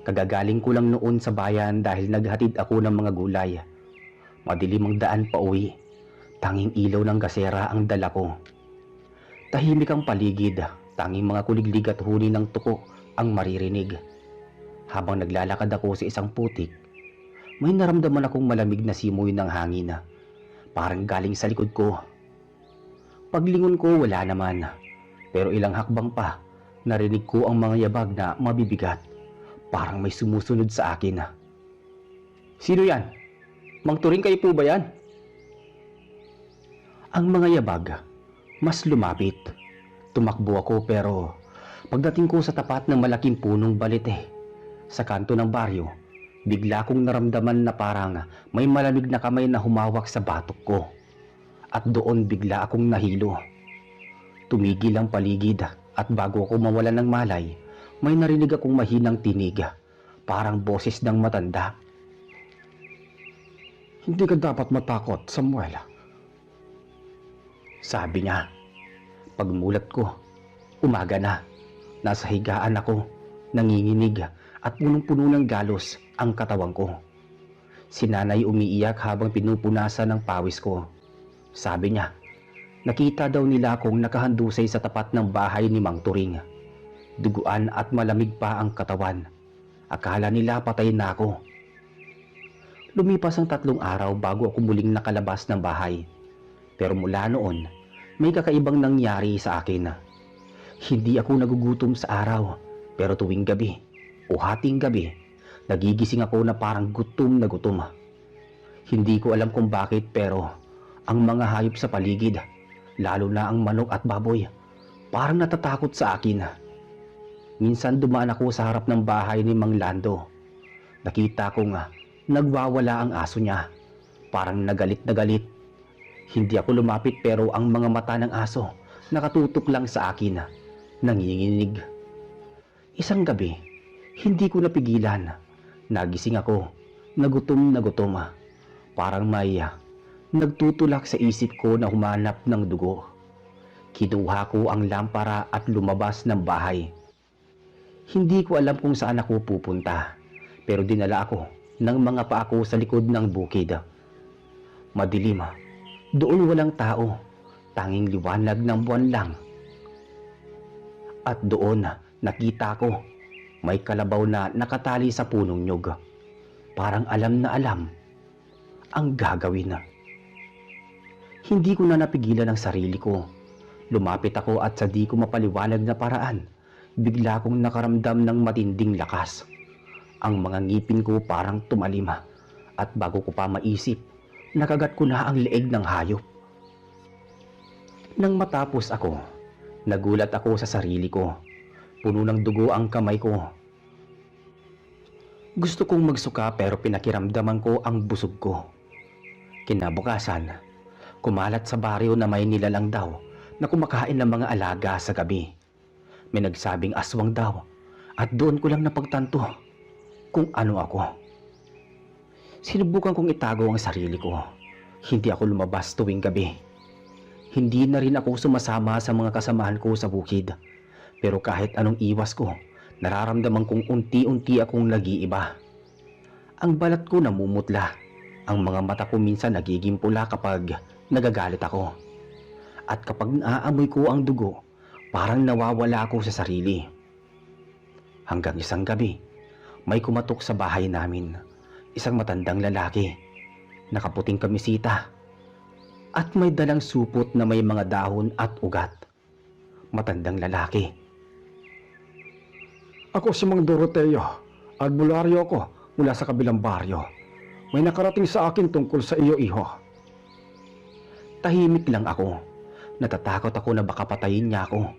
kagagaling ko lang noon sa bayan dahil naghatid ako ng mga gulay. Madilim ang daan pa uwi, tanging ilaw ng gasera ang dala ko. Tahimik ang paligid, tanging mga kuliglig at huni ng tuko ang maririnig. Habang naglalakad ako sa isang putik, may naramdaman akong malamig na simoy ng hangin, parang galing sa likod ko. Paglingon ko wala naman, pero ilang hakbang pa, narinig ko ang mga yabag na mabibigat, parang may sumusunod sa akin. Sino yan? Mang Turing kayo po ba yan? Ang mga yabag, mas lumapit. Tumakbo ako pero Pagdating ko sa tapat ng malaking punong balete sa kanto ng baryo, bigla kong naramdaman na parang may malamig na kamay na humawak sa batok ko. At doon bigla akong nahilo. Tumigil ang paligid at bago ako mawala ng malay, may narinig akong mahinang tinig, parang boses ng matanda. Hindi ka dapat matakot, Samuel. Sabi niya. Pagmulat ko, umaga na. Nasa higaan ako, nanginginig at punong-puno ng galos ang katawan ko. Si nanay umiiyak habang pinupunasan ng pawis ko. Sabi niya, nakita daw nila akong nakahandusay sa tapat ng bahay ni Mang Turing. Duguan at malamig pa ang katawan. Akala nila patay na ako. Lumipas ang 3 araw bago ako muling nakalabas ng bahay. Pero mula noon, may kakaibang nangyari sa akin. Hindi ako nagugutom sa araw, pero tuwing gabi o hating gabi, nagigising ako na parang gutom na gutom. Hindi ko alam kung bakit pero ang mga hayop sa paligid, lalo na ang manok at baboy, parang natatakot sa akin. Minsan dumaan ako sa harap ng bahay ni Mang Lando. Nakita ko nga, nagwawala ang aso niya. Parang nagalit na galit. Hindi ako lumapit pero ang mga mata ng aso nakatutok lang sa akin, nanginginig. Isang gabi, hindi ko napigilan. Nagising ako, nagutom na gutom. Parang may nagtutulak sa isip ko na humanap ng dugo. Kinuha ko ang lampara at lumabas ng bahay. Hindi ko alam kung saan ako pupunta, pero dinala ako ng mga paa ko sa likod ng bukid. Madilim, doon walang tao, tanging liwanag ng buwan lang. At doon nakita ko, may kalabaw na nakatali sa punong nyug. Parang alam na alam ang gagawin. Hindi ko na napigilan ang sarili ko. Lumapit ako at sa di ko mapaliwanag na paraan, bigla kong nakaramdam ng matinding lakas. Ang mga ngipin ko parang tumalim at bago ko pa maisip, nakagat ko na ang leeg ng hayop. Nang matapos ako, nagulat ako sa sarili ko. Puno ng dugo ang kamay ko. Gusto kong magsuka pero pinakiramdaman ko ang busog ko. Kinabukasan, kumalat sa baryo na may nilalang daw na kumakain ng mga alaga sa gabi. May nagsabing aswang daw at doon ko lang napagtanto kung ano ako. Sinubukan kong itago ang sarili ko. Hindi ako lumabas tuwing gabi. Hindi na rin ako sumasama sa mga kasamahan ko sa bukid. Pero kahit anong iwas ko, nararamdaman kong unti-unti akong nag-iiba. Ang balat ko namumutla. Ang mga mata ko minsan nagiging pula kapag nagagalit ako. At kapag naaamoy ko ang dugo, parang nawawala ako sa sarili. Hanggang isang gabi, may kumatok sa bahay namin. Isang matandang lalaki, nakaputing kamisita, at may dalang supot na may mga dahon at ugat. Matandang lalaki. Ako si Mang Doroteo. Albularyo ako mula sa kabilang baryo. May nakarating sa akin tungkol sa iyo, iho. Tahimik lang ako. Natatakot ako na baka patayin niya ako.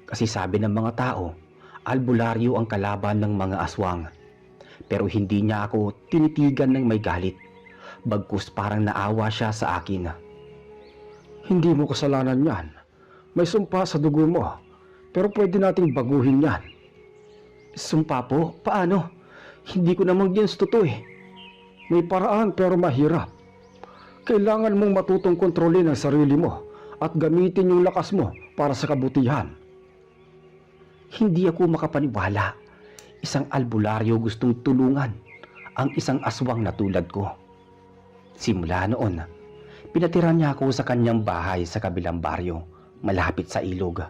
Kasi sabi ng mga tao, albularyo ang kalaban ng mga aswang. Pero hindi niya ako tinitigan ng may galit. Bagkus parang naawa siya sa akin. Hindi mo kasalanan yan. May sumpa sa dugo mo. Pero pwede nating baguhin yan. Sumpa po? Paano? Hindi ko namang ginusto to eh. May paraan pero mahirap. Kailangan mong matutong kontrolin ang sarili mo at gamitin yung lakas mo para sa kabutihan. Hindi ako makapaniwala. Isang albularyo gustong tulungan ang isang aswang na tulad ko. Simula noon, pinatira niya ako sa kanyang bahay sa kabilang baryo, malapit sa ilog.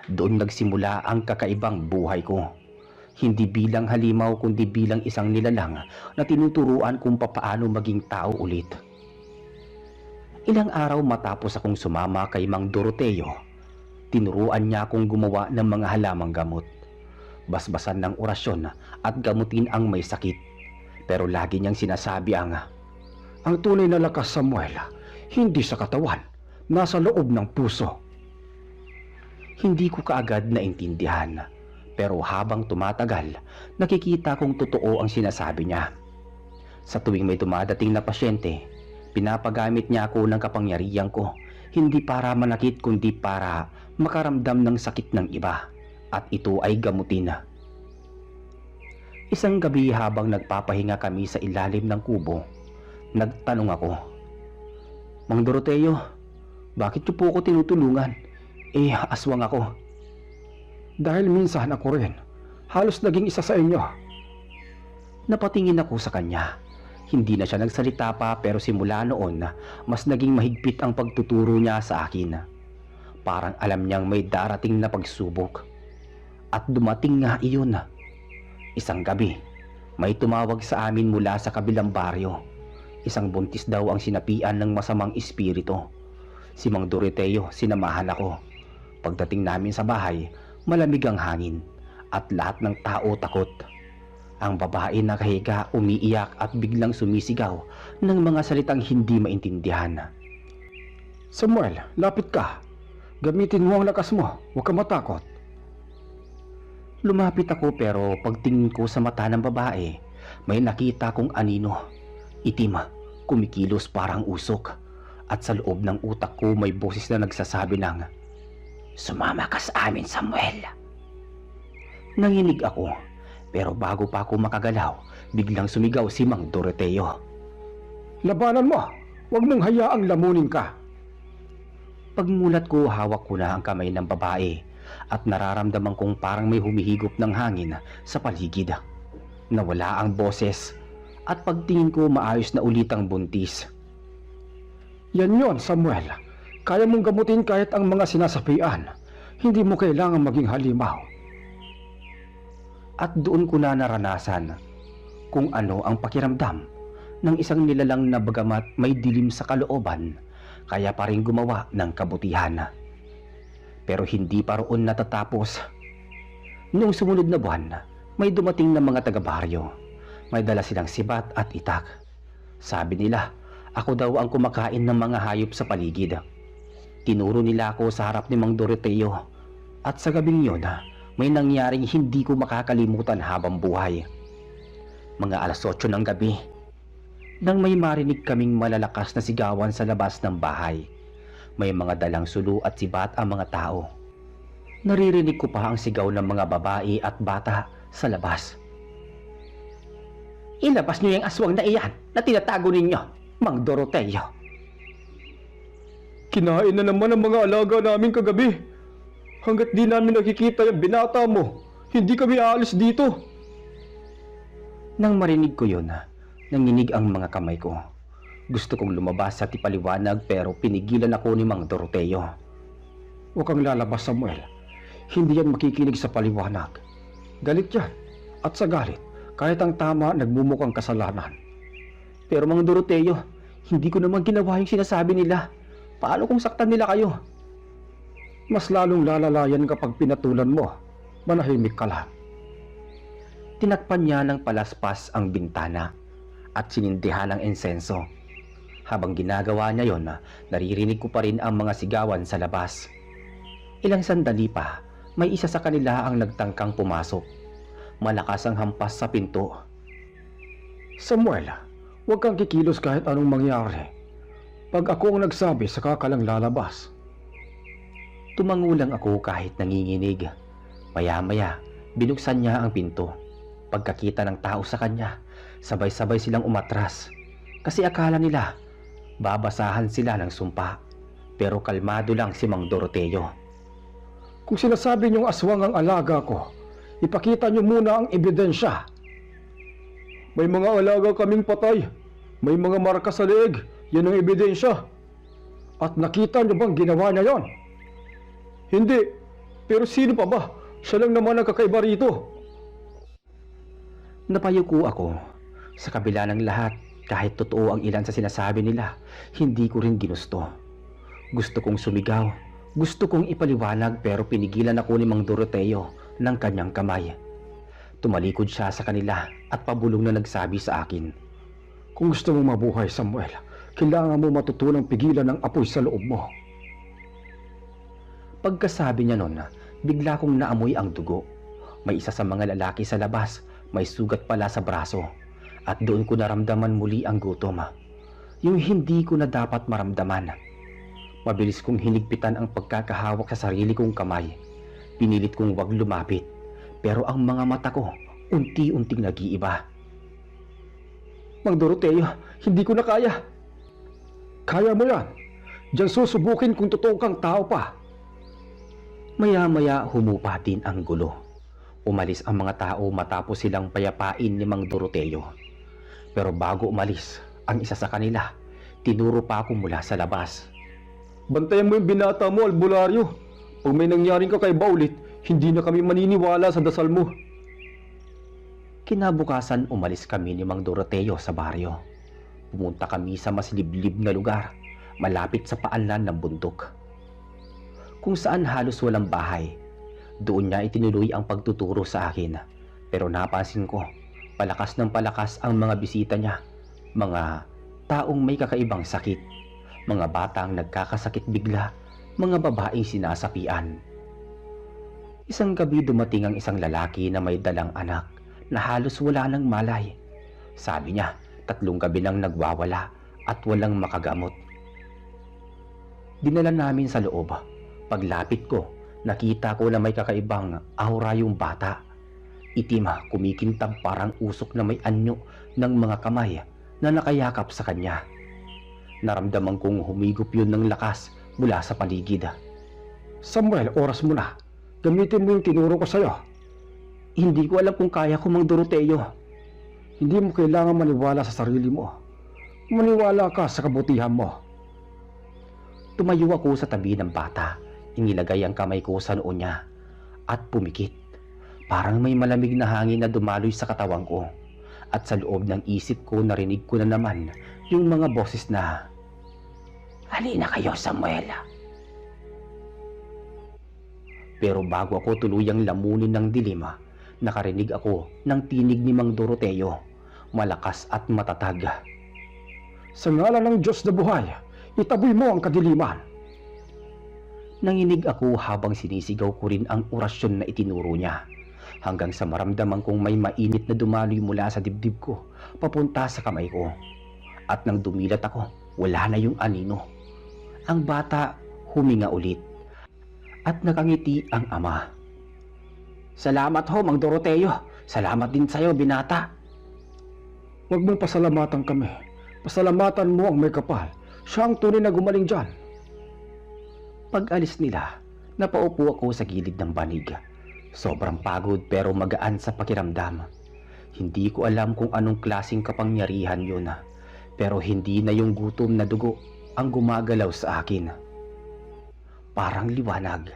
Doon nagsimula ang kakaibang buhay ko. Hindi bilang halimaw kundi bilang isang nilalang na tinuturuan kung papaano maging tao ulit. Ilang araw matapos akong sumama kay Mang Doroteo, tinuruan niya akong gumawa ng mga halamang gamot. Basbasan ng orasyon at gamutin ang may sakit. Pero lagi niyang sinasabi ang tunay na lakas, Samuel, hindi sa katawan, nasa loob ng puso. Hindi ko kaagad naintindihan, pero habang tumatagal, nakikita kong totoo ang sinasabi niya. Sa tuwing may dumadating na pasyente, pinapagamit niya ako ng kapangyarihan ko, hindi para manakit kundi para makaramdam ng sakit ng iba, at ito ay gamutin. Isang gabi habang nagpapahinga kami sa ilalim ng kubo, nagtanong ako, "Mang Doroteo, bakit niyo po ako tinutulungan? Aswang ako." Dahil minsan ako rin, halos naging isa sa inyo. Napatingin ako sa kanya. Hindi na siya nagsalita pa, pero simula noon, mas naging mahigpit ang pagtuturo niya sa akin. Parang alam niyang may darating na pagsubok. At dumating nga iyon. Isang gabi, may tumawag sa amin mula sa kabilang baryo. Isang buntis daw ang sinapian ng masamang espiritu. Si Mang Doroteo, sinamahan ako. Pagdating namin sa bahay, malamig ang hangin at lahat ng tao takot. Ang babae nakahiga, umiiyak at biglang sumisigaw ng mga salitang hindi maintindihan. Samuel, lapit ka. Gamitin mo ang lakas mo, huwag ka matakot. Lumapit ako, pero pagtingin ko sa mata ng babae, may nakita kong anino. Itim, kumikilos parang usok. At sa loob ng utak ko may boses na nagsasabi ng, "Sumama ka sa amin, Samuel." Nanginig ako. Pero bago pa ako makagalaw, biglang sumigaw si Mang Doroteo. Labanan mo, huwag mong hayaang lamunin ka. Pagmulat ko, hawak ko na ang kamay ng babae at nararamdaman kong parang may humihigop ng hangin sa paligid. Nawala ang boses at pagtingin ko, maayos na ulit ang buntis. Yan yon, Samuel. Kaya mong gamutin kahit ang mga sinasapian. Hindi mo kailangan maging halimaw. At doon ko na naranasan kung ano ang pakiramdam ng isang nilalang na bagamat may dilim sa kalooban, kaya pa rin gumawa ng kabutihan. Pero hindi pa roon natatapos. Noong sumunod na buwan, may dumating na mga taga-baryo. May dala silang sibat at itak. Sabi nila, ako daw ang kumakain ng mga hayop sa paligid. Tinuro nila ako sa harap ni Mang Doroteo. At sa gabing yun, may nangyaring hindi ko makakalimutan habang buhay. Mga alas 8 ng gabi, nang may marinig kaming malalakas na sigawan sa labas ng bahay. May mga dalang sulu at sibat ang mga tao. Naririnig ko pa ang sigaw ng mga babae at bata sa labas. "Ilabas niyo yung aswang na iyan na tinatago ninyo, Mang Doroteo." Kinain na naman ang mga alaga namin kagabi. Hanggat di namin nakikita yung binata mo, hindi kami aalis dito. Nang marinig ko yun, nanginig ang mga kamay ko. Gusto kong lumabas at ipaliwanag, pero pinigilan ako ni Mang Doroteo. Huwag kang lalabas, Samuel. Hindi yan makikinig sa paliwanag. Galit yan. At sa galit, kahit ang tama, nagmumukhang kasalanan. Pero Mang Doroteo, hindi ko naman ginawa yung sinasabi nila. Paano kung saktan nila kayo? Mas lalong lalalayan kapag pinatulan mo. Manahimik ka lang. Tinakpan niya ng palaspas ang bintana at sinindihan ng insenso. Habang ginagawa niya yon, naririnig ko pa rin ang mga sigawan sa labas. Ilang sandali pa, may isa sa kanila ang nagtangkang pumasok. Malakas ang hampas sa pinto. Samuel, huwag kang kikilos kahit anong mangyari. Pag ako ang nagsabi, saka ka lang lalabas. Tumangulang ako kahit nanginginig. Maya-maya, binuksan niya ang pinto. Pagkakita ng tao sa kanya, sabay-sabay silang umatras. Kasi akala nila, babasahan sila ng sumpa. Pero kalmado lang si Mang Doroteo. Kung sinasabi niyong aswang ang alaga ko, ipakita niyo muna ang ebidensya. May mga alaga kaming patay. May mga marka sa leeg. Yan ang ebidensya. At nakita niyo bang ginawa niya yon? Hindi. Pero sino pa ba? Siya lang naman ang kakaiba rito. Napayuko ako. Sa kabila ng lahat, kahit totoo ang ilan sa sinasabi nila, hindi ko rin ginusto. Gusto kong sumigaw. Gusto kong ipaliwanag, pero pinigilan ako ni Mang Doroteo ng kanyang kamay. Tumalikod siya sa kanila at pabulong na nagsabi sa akin, Kung gusto mong mabuhay, Samuel, kailangan mo matutunang pigilan ang apoy sa loob mo. Pagkasabi niya nun, bigla kong naamoy ang dugo. May isa sa mga lalaki sa labas, may sugat pala sa braso. At doon ko naramdaman muli ang gutom. Yung hindi ko na dapat maramdaman. Mabilis kong hinigpitan ang pagkakahawak sa sarili kong kamay. Pinilit kong wag lumapit. Pero ang mga mata ko, unti-unting nag-iiba. Mang Doroteo, hindi ko na kaya. Kaya mo yan. Diyan susubukin kung totoo kang tao pa. Maya-maya humupa din ang gulo. Umalis ang mga tao matapos silang payapain ni Mang Doroteo. Pero bago umalis, ang isa sa kanila, tinuro pa ako mula sa labas. Bantayan mo yung binata mo, albularyo. Pag may nangyaring kakaiba ulit, hindi na kami maniniwala sa dasal mo. Kinabukasan umalis kami ni Mang Doroteo sa baryo. Pumunta kami sa mas liblib na lugar, malapit sa paanan ng bundok. Kung saan halos walang bahay. Doon niya itinuloy ang pagtuturo sa akin. Pero napansin ko, palakas ng palakas ang mga bisita niya. Mga taong may kakaibang sakit. Mga batang nagkakasakit bigla. Mga babaeng sinasapian. Isang gabi dumating ang isang lalaki na may dalang anak na halos wala ng malay. Sabi niya, 3 gabi nang nagwawala at walang makagamot. Dinala namin sa loob. Paglapit ko, nakita ko na may kakaibang aura yung bata. Itim, kumikintab parang usok na may anyo ng mga kamay na nakayakap sa kanya. Naramdaman kong humigop yun ng lakas mula sa paligid. Samuel, oras mo na. Gamitin mo yung tinuro ko sa'yo. Hindi ko alam kung kaya ko, Mang Doroteo. Hindi mo kailangan maniwala sa sarili mo. Maniwala ka sa kabutihan mo. Tumayo ako sa tabi ng bata. Inilagay ang kamay ko sa noo niya at pumikit. Parang may malamig na hangin na dumaloy sa katawan ko. At sa loob ng isip ko narinig ko na naman yung mga boses na, "Halina kayo, Samuel." Pero bago ako tuluyang lamunin ng dilim, nakarinig ako ng tinig ni Mang Doroteo, malakas at matatag. Sa ngalan ng Diyos na buhay, itaboy mo ang kadiliman. Nanginig ako habang sinisigaw ko rin ang orasyon na itinuro niya, hanggang sa maramdaman kong may mainit na dumaloy mula sa dibdib ko papunta sa kamay ko. At nang dumilat ako, wala na yung anino. Ang bata huminga ulit at nakangiti ang ama. "Salamat ho, Mang Doroteo. Salamat din sa'yo, binata." Huwag mong pasalamatan kami. Pasalamatan mo ang may kapal. Siya ang tunay na gumaling dyan. Pag-alis nila, napaupo ako sa gilid ng banig. Sobrang pagod pero magaan sa pakiramdam. Hindi ko alam kung anong klaseng kapangyarihan yun, pero hindi na yung gutom na dugo ang gumagalaw sa akin. Parang liwanag.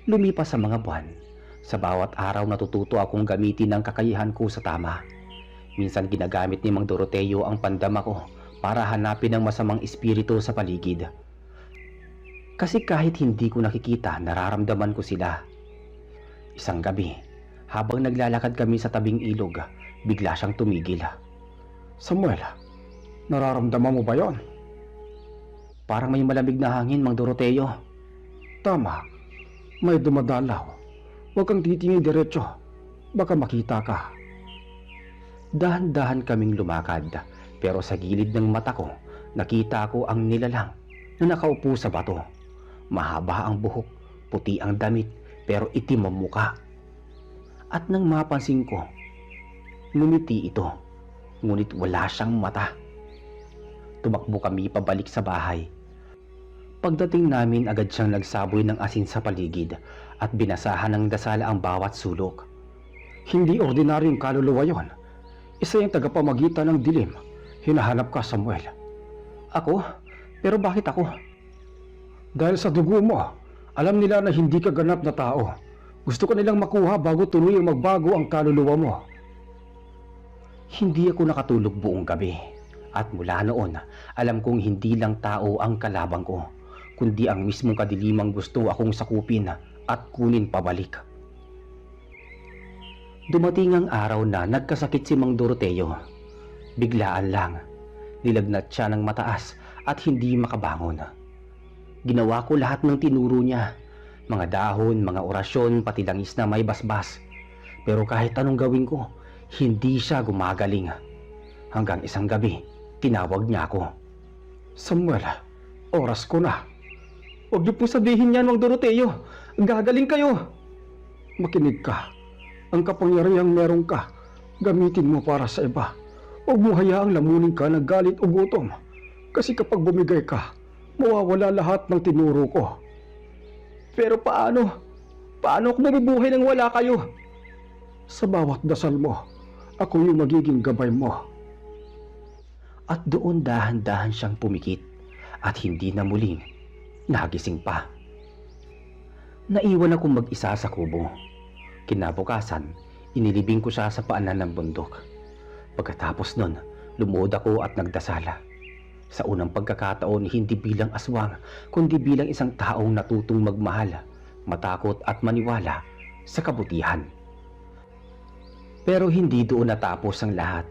Lumipas sa mga buwan. Sa bawat araw natututo akong gamitin ang kakayahan ko sa tama. Minsan ginagamit ni Mang Doroteo ang pandama ko para hanapin ang masamang espiritu sa paligid. Kasi kahit hindi ko nakikita, nararamdaman ko sila. Isang gabi, habang naglalakad kami sa tabing ilog, bigla siyang tumigil. Samuel, nararamdaman mo ba yon? Parang may malamig na hangin, Mang Doroteo. Tama, may dumadalaw. Huwag kang titingin diretso, baka makita ka. Dahan-dahan kaming lumakad, pero sa gilid ng mata ko, nakita ko ang nilalang na nakaupo sa bato. Mahaba ang buhok, puti ang damit, pero itim ang muka. At nang mapansin ko, ngumiti ito, ngunit wala siyang mata. Tumakbo kami pabalik sa bahay. Pagdating namin, agad siyang nagsaboy ng asin sa paligid at binasahan ng dasal ang bawat sulok. Hindi ordinaryong kaluluwa yon. Isa yung tagapamagitan ng dilim. Hinahanap ka, Samuel. Ako? Pero bakit ako? Dahil sa dugo mo, alam nila na hindi ka ganap na tao. Gusto ka nilang makuha bago tuluyang magbago ang kaluluwa mo. Hindi ako nakatulog buong gabi. At mula noon, alam kong hindi lang tao ang kalabang ko, kundi ang mismong kadilimang gusto akong sakupin at kunin pabalik. Dumating ang araw na nagkasakit si Mang Doroteo. Biglaan lang, nilagnat siya ng mataas at hindi makabangon. Ginawa ko lahat ng tinuro niya. Mga dahon, mga orasyon, pati langis na may basbas. Pero kahit anong gawin ko, hindi siya gumagaling. Hanggang isang gabi, tinawag niya ako. Samuel, oras ko na. Huwag niyo po sabihin yan, Mang Doroteo. Gagaling kayo. Makinig ka. Ang kapangyarihang meron ka, gamitin mo para sa iba. Huwag mo hayaang lamunin ka ng galit o gutom. Kasi kapag bumigay ka, mawawala lahat ng tinuro ko. Pero paano? Paano ako mabubuhay nang wala kayo? Sa bawat dasal mo, ako yung magiging gabay mo. At doon dahan-dahan siyang pumikit at hindi na muling nagising pa. Naiwan akong mag-isa sa kubo. Kinabukasan, inilibing ko siya sa paanan ng bundok. Pagkatapos nun, lumuhod ako at nagdasala. Sa unang pagkakataon, hindi bilang aswang, kundi bilang isang taong natutong magmahal, matakot at maniwala sa kabutihan. Pero hindi doon natapos ang lahat.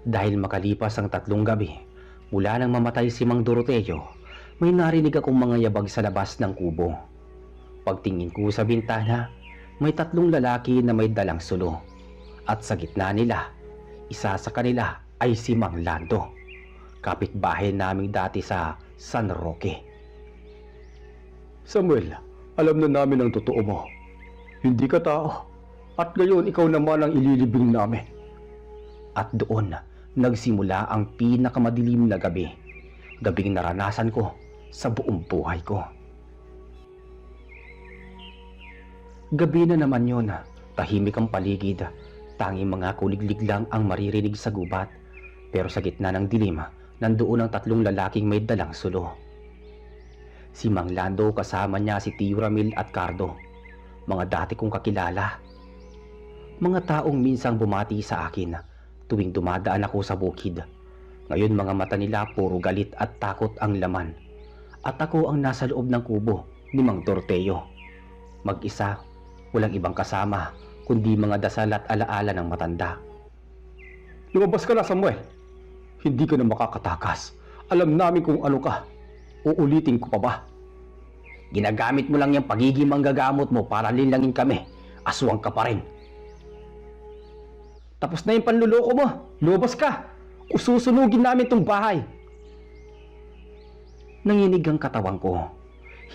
Dahil makalipas ang 3 gabi, mula nang mamatay si Mang Doroteo, may narinig akong mga yabag sa labas ng kubo. Pagtingin ko sa bintana, may 3 lalaki na may dalang sulo. At sa gitna nila, isa sa kanila ay si Mang Lando, kapitbahay naming dati sa San Roque. Samuel, alam na namin ang totoo mo. Hindi ka tao. At ngayon ikaw naman ang ililibing namin. At doon, nagsimula ang pinakamadilim na gabi. Gabing naranasan ko sa buong buhay ko. Gabi na naman yun, tahimik ang paligid. Tanging mga kuliglig lang ang maririnig sa gubat. Pero sa gitna ng dilim, nandoon ang 3 lalaking may dalang sulo. Si Mang Lando kasama niya si Tio Ramil at Cardo, mga dati kong kakilala. Mga taong minsang bumati sa akin tuwing dumadaan ako sa bukid. Ngayon mga mata nila puro galit at takot ang laman. At ako ang nasa loob ng kubo ni Mang Doroteo. Mag-isa, walang ibang kasama kundi mga dasal at alaala ng matanda. Lumabas ka na, Samuel. Hindi ka na makakatakas. Alam namin kung ano ka. Uulitin ko pa ba? Ginagamit mo lang yung pagiging manggagamot mo para linlangin kami. Aswang ka pa rin. Tapos na yung panluloko mo. Lumabas ka. O susunugin namin tong bahay. Nanginig ang katawan ko.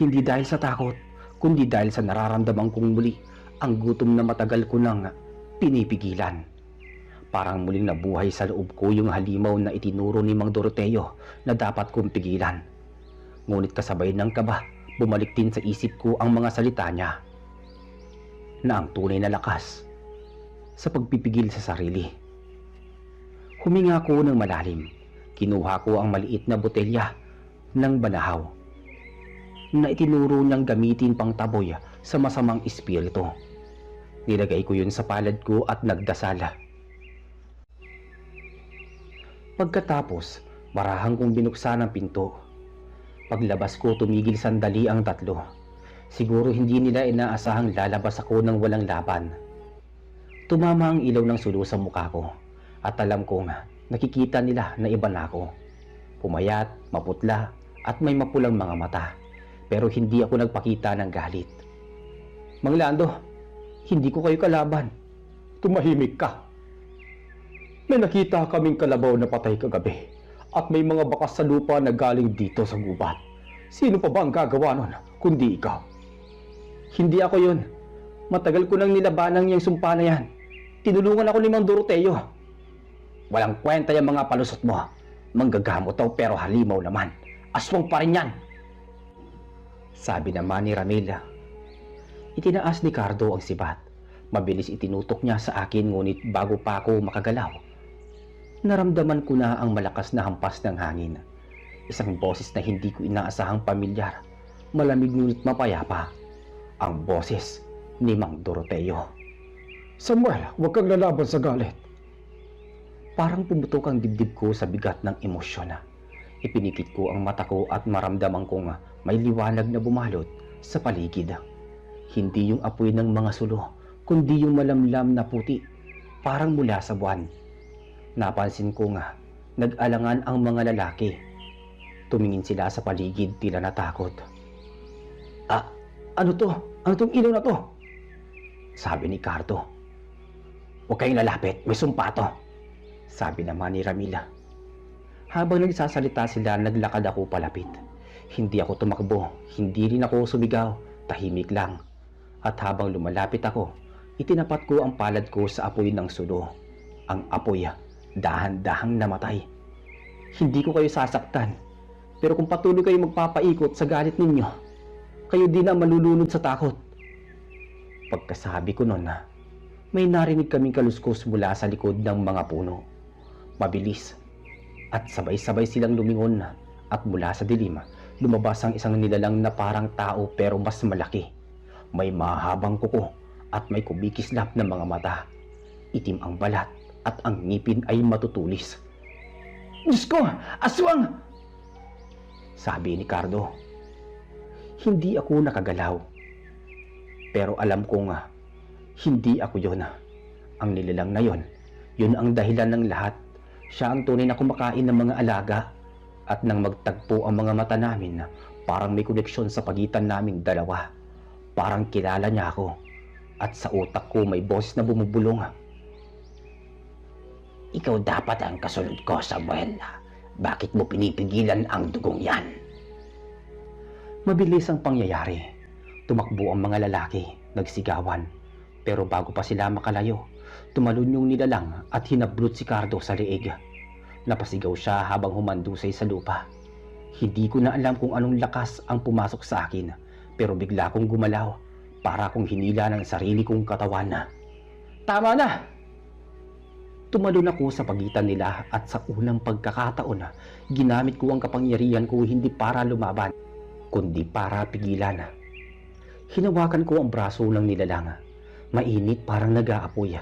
Hindi dahil sa takot, kundi dahil sa nararamdaman kong muli ang gutom na matagal ko nang pinipigilan. Parang muling nabuhay sa loob ko yung halimaw na itinuro ni Mang Doroteo na dapat kong pigilan. Ngunit kasabay ng kaba, bumalik din sa isip ko ang mga salita niya na ang tunay na lakas sa pagpipigil sa sarili. Huminga ko ng malalim. Kinuha ko ang maliit na botelya ng banahaw na itinuro niyang gamitin pang taboy sa masamang espiritu. Nilagay ko yun sa palad ko at nagdasal. Pagkatapos, marahang kong binuksan ang pinto. Paglabas ko, tumigil sandali ang 3. Siguro hindi nila inaasahang lalabas ako ng walang laban. Tumama ang ilaw ng sulo sa mukha ko at alam kong nakikita nila na iba na ako. Pumayat, maputla at may mapulang mga mata, pero hindi ako nagpakita ng galit. Mang Lando, hindi ko kayo kalaban. Tumahimik ka. May nakita kaming kalabaw na patay kagabi at may mga bakas sa lupa na galing dito sa gubat. Sino pa ba ang gagawa nun kundi ikaw? Hindi ako yun. Matagal ko nang nilabanan yung sumpa na yan. Tinulungan ako ni Mang Doroteo. Walang kwenta yung mga palusot mo. Manggagamot daw pero halimaw naman. Aswang pa rin yan. Sabi naman ni Ramil. Itinaas ni Cardo ang sibat. Mabilis itinutok niya sa akin ngunit bago pa ako makagalaw, naramdaman ko na ang malakas na hampas ng hangin. Isang boses na hindi ko inaasahang pamilyar, malamig ngunit mapayapa. Ang boses ni Mang Doroteo. Samuel, huwag kang lalaban sa galit. Parang pumutok ang dibdib ko sa bigat ng emosyon. Ipinikit ko ang mata ko at maramdaman kong may liwanag na bumalot sa paligid. Hindi yung apoy ng mga sulo, kundi yung malamlam na puti, parang mula sa buwan. Napansin ko nga, nag-alangan ang mga lalaki. Tumingin sila sa paligid tila natakot. Ano to? Ano tong ilaw na to? Sabi ni Cardo. Huwag kayong lalapit, may sumpa to. Sabi naman ni Ramila. Habang nagsasalita sila, naglakad ako palapit. Hindi ako tumakbo, hindi rin ako sumigaw, tahimik lang. At habang lumalapit ako, itinapat ko ang palad ko sa apoy ng sulo. Ang apoy, dahan-dahang namatay. Hindi ko kayo sasaktan, pero kung patuloy kayo magpapaikot sa galit ninyo, kayo din ang malulunod sa takot. Pagkasabi ko noon, may narinig kaming kaluskos mula sa likod ng mga puno. Mabilis, at sabay-sabay silang lumingon at mula sa dilim, lumabas ang isang nilalang na parang tao pero mas malaki. May mahabang kuko at may kumikislap na mga mata. Itim ang balat at ang ngipin ay matutulis. Diyos ko! Aswang! Sabi ni Cardo. Hindi ako nakagalaw. Pero alam ko nga, hindi ako yon. Ang nilalang na yon, yun ang dahilan ng lahat. Siya ang tunay na kumakain ng mga alaga. At nang magtagpo ang mga mata namin, parang may koneksyon sa pagitan naming dalawa. Parang kilala niya ako. At sa utak ko may boses na bumubulong. Ikaw dapat ang kasunod ko, Samuel. Bakit mo pinipigilan ang dugong yan? Mabilis ang pangyayari. Tumakbo ang mga lalaki, nagsigawan. Pero bago pa sila makalayo, tumalon yung nilalang at hinablot si Cardo sa leeg. Napasigaw siya habang humandusay sa lupa. Hindi ko na alam kung anong lakas ang pumasok sa akin, pero bigla kong gumalaw para kong hinila ng sarili kong katawan. Tama na! Tumalon ako sa pagitan nila at sa unang pagkakataon, ginamit ko ang kapangyarihan ko hindi para lumaban, kundi para pigilan. Hinawakan ko ang braso ng nilalang. Mainit parang nag-aapoy.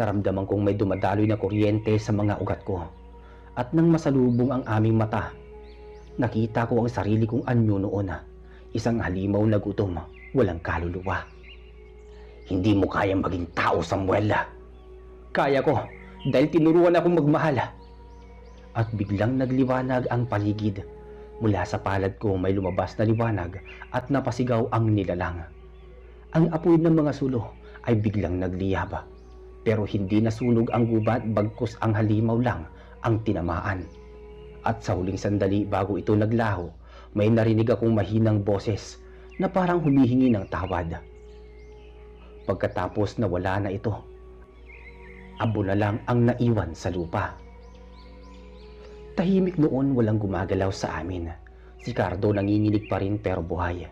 Naramdaman kong may dumadaloy na kuryente sa mga ugat ko. At nang masalubong ang aming mata, nakita ko ang sarili kong anyo noon. Isang halimaw na gutom, walang kaluluwa. Hindi mo kayang maging tao, Samuel. Kaya ko, dahil tinuruan akong magmahal. At biglang nagliwanag ang paligid. Mula sa palad ko may lumabas na liwanag at napasigaw ang nilalang. Ang apoy ng mga sulo ay biglang nagliyab. Pero hindi nasunog ang gubat, bagkus ang halimaw lang ang tinamaan. At sa huling sandali bago ito naglaho, may narinig akong mahinang boses na parang humihingi ng tawad. Pagkatapos na wala na ito, abo na lang ang naiwan sa lupa. Tahimik noon, walang gumagalaw sa amin. Si Cardo nanginginig pa rin pero buhay.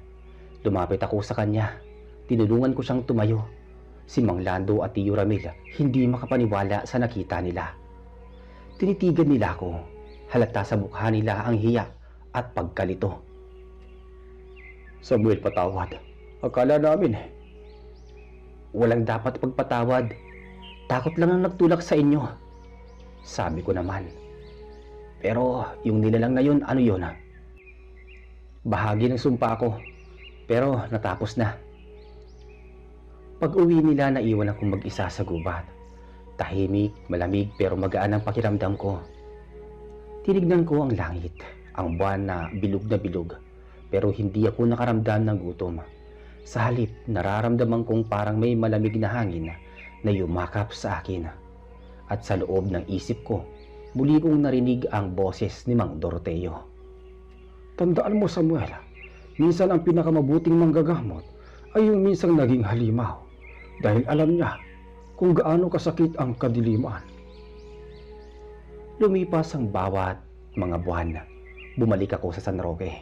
Lumapit ako sa kanya. Tinulungan ko siyang tumayo. Si Mang Lando at Tio Ramil hindi makapaniwala sa nakita nila. Tinitigan nila ako. Halata sa mukha nila ang hiya at pagkalito. Samuel, patawad. Akala namin. Walang dapat pagpatawad. Takot lang ang nagtulak sa inyo. Sabi ko naman. Pero yung nilalang na yun, ano yun? Bahagi ng sumpa ko. Pero natapos na. Pag-uwi nila, naiwan akong mag-isa sa gubat. Tahimik, malamig pero magaan ang pakiramdam ko. Tinignan ko ang langit, ang buwan na bilog, pero hindi ako nakaramdam ng gutom. Sa halip, nararamdaman kong parang may malamig na hangin na yumakap sa akin. At sa loob ng isip ko, muli kong narinig ang boses ni Mang Doroteo. Tandaan mo, Samuel, minsan ang pinakamabuting manggagamot ay yung minsang naging halimaw dahil alam niya kung gaano kasakit ang kadiliman. Lumipas ang bawat mga buwan. Bumalik ako sa San Roque.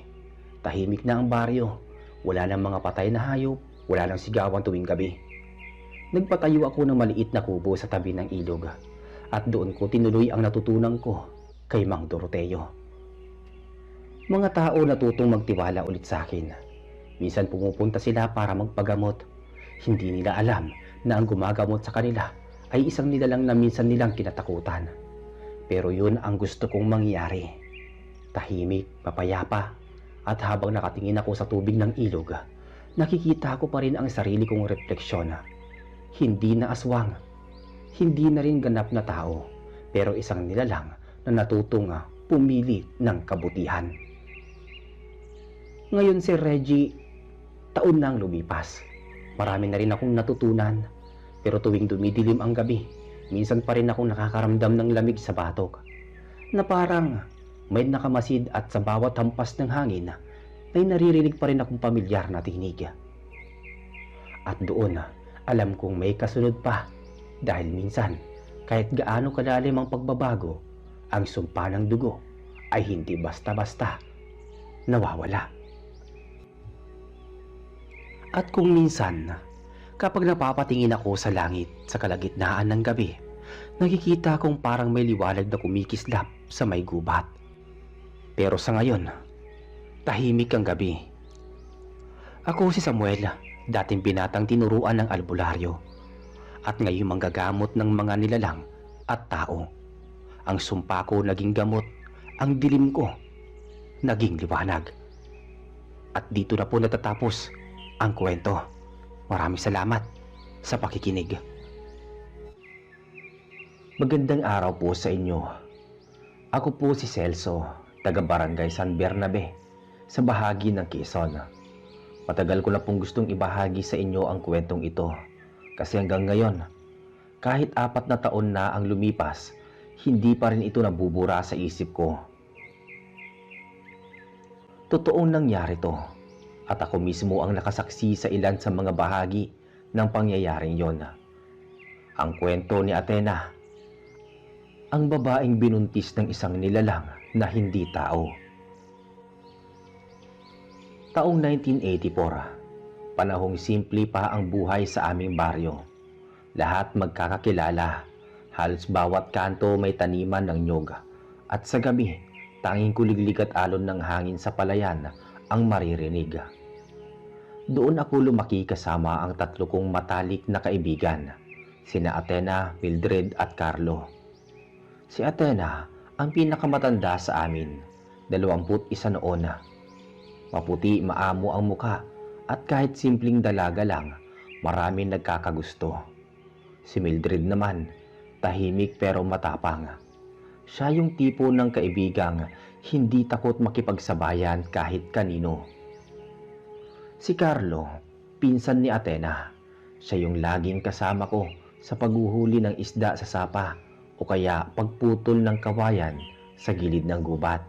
Tahimik na ang baryo. Wala nang mga patay na hayop. Wala nang sigawan tuwing gabi. Nagpatayo ako ng maliit na kubo sa tabi ng ilog. At doon ko tinuloy ang natutunan ko kay Mang Doroteo. Mga tao natutong magtiwala ulit sa akin. Minsan pumupunta sila para magpagamot. Hindi nila alam na ang gumagamot sa kanila ay isang nilalang na minsan nilang kinatakutan. Pero yun ang gusto kong mangyari. Tahimik, mapayapa, at habang nakatingin ako sa tubig ng ilog, nakikita ko pa rin ang sarili kong refleksyon. Hindi na aswang, hindi na rin ganap na tao, pero isang nilalang na natutong pumili ng kabutihan. Ngayon si Reggie, Taon na ang lumipas. Marami na rin akong natutunan. Pero tuwing dumidilim ang gabi, minsan pa rin akong nakakaramdam ng lamig sa batok. Na parang may nakamasid at sa bawat hampas ng hangin ay naririnig pa rin akong pamilyar na tinig. At doon, alam kong may kasunod pa dahil minsan kahit gaano kalalim ang pagbabago, ang sumpa ng dugo ay hindi basta-basta nawawala. At kung minsan, kapag napapatingin ako sa langit sa kalagitnaan ng gabi, nakikita kong parang may liwanag na kumikislap sa may gubat. Pero sa ngayon, tahimik ang gabi. Ako si Samuel, dating binatang tinuruan ng albularyo, at ngayon manggagamot ng mga nilalang at tao. Ang sumpa ko naging gamot, ang dilim ko naging liwanag. At dito na po natatapos ang kwento. Maraming salamat sa pakikinig. Magandang araw po sa inyo. Ako po si Celso, taga Barangay San Bernabe, sa bahagi ng Quezon. Matagal ko na pong gustong ibahagi sa inyo ang kwentong ito. Kasi hanggang ngayon, kahit 4 na taon na ang lumipas, hindi pa rin ito nabubura sa isip ko. Totoong nangyari to, at ako mismo ang nakasaksi sa ilan sa mga bahagi ng pangyayaring yon. Ang kwento ni Athena, ang babaeng binuntis ng isang nilalang na hindi tao. Taong 1984, panahong simple pa ang buhay sa aming baryo. Lahat magkakakilala, halos bawat kanto may taniman ng nyog, at sa gabi, tanging kuliglig at alon ng hangin sa palayan ang maririnig. Doon ako lumaki kasama ang 3 kong matalik na kaibigan, sina Athena, Mildred at Carlo. Si Athena ang pinakamatanda sa amin, 21 noon. Maputi, maamo ang muka, at kahit simpleng dalaga lang, maraming nagkakagusto. Si Mildred naman, tahimik pero matapang. Siya yung tipo ng kaibigang hindi takot makipagsabayan kahit kanino. Si Carlo, pinsan ni Athena. Siya yung laging kasama ko sa paghuhuli ng isda sa sapa o kaya pagputol ng kawayan sa gilid ng gubat.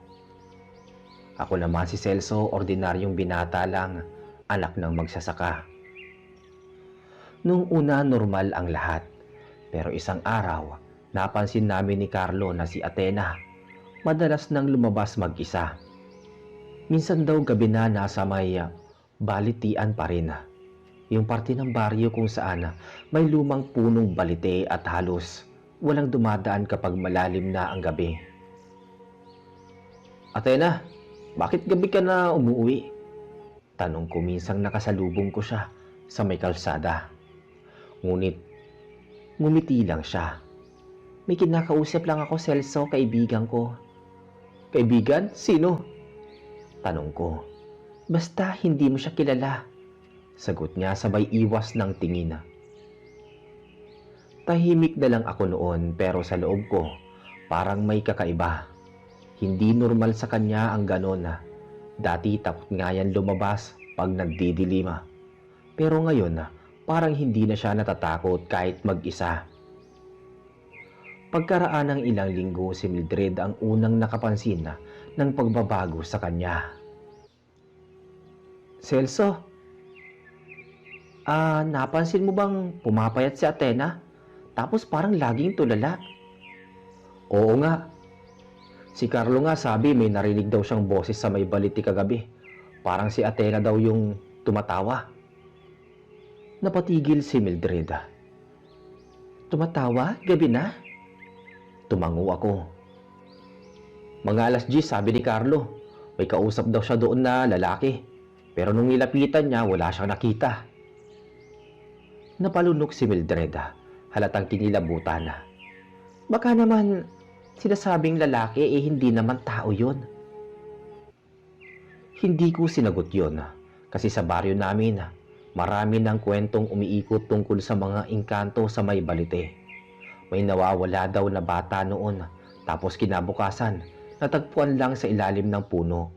Ako naman si Celso, ordinaryong binata lang, anak ng magsasaka. Nung una normal ang lahat, pero isang araw, napansin namin ni Carlo na si Athena madalas nang lumabas mag-isa. Minsan daw gabi na nasa may balitian pa rin. Yung parte ng baryo kung saan may lumang punong balite at halos walang dumadaan kapag malalim na ang gabi. Athena, bakit gabi ka na umuwi? Tanong ko minsang nakasalubong ko siya sa may kalsada. Ngunit ngumiti lang siya. May kinakausap lang ako, Celso, kaibigan ko. Kaibigan? Sino? Tanong ko. Basta hindi mo siya kilala. Sagot niya sabay iwas ng tingin. Tahimik na lang ako noon pero sa loob ko parang may kakaiba. Hindi normal sa kanya ang ganon. Dati takot nga yan lumabas pag nagdidilima. Pero ngayon parang hindi na siya natatakot kahit mag-isa. Pagkaraan ng ilang linggo, si Mildred ang unang nakapansin ng pagbabago sa kanya. Celso, napansin mo bang pumapayat si Athena? Tapos parang laging tulala. Oo nga. Si Carlo nga sabi may narinig daw siyang boses sa may baliti kagabi. Parang si Athena daw yung tumatawa. Napatigil si Mildred. Tumatawa? Gabi na? Tumango ako. Mga alas 10, sabi ni Carlo. May kausap daw siya doon na lalaki. Pero nung nilapitan niya, wala siyang nakita. Napalunok si Mildred. Halatang kinilabutan. Baka naman sinasabing lalaki hindi naman tao yun. Hindi ko sinagot yun. Kasi sa baryo namin, marami ng kwentong umiikot tungkol sa mga engkanto sa may balite. May nawawala daw na bata noon, tapos kinabukasan, natagpuan lang sa ilalim ng puno.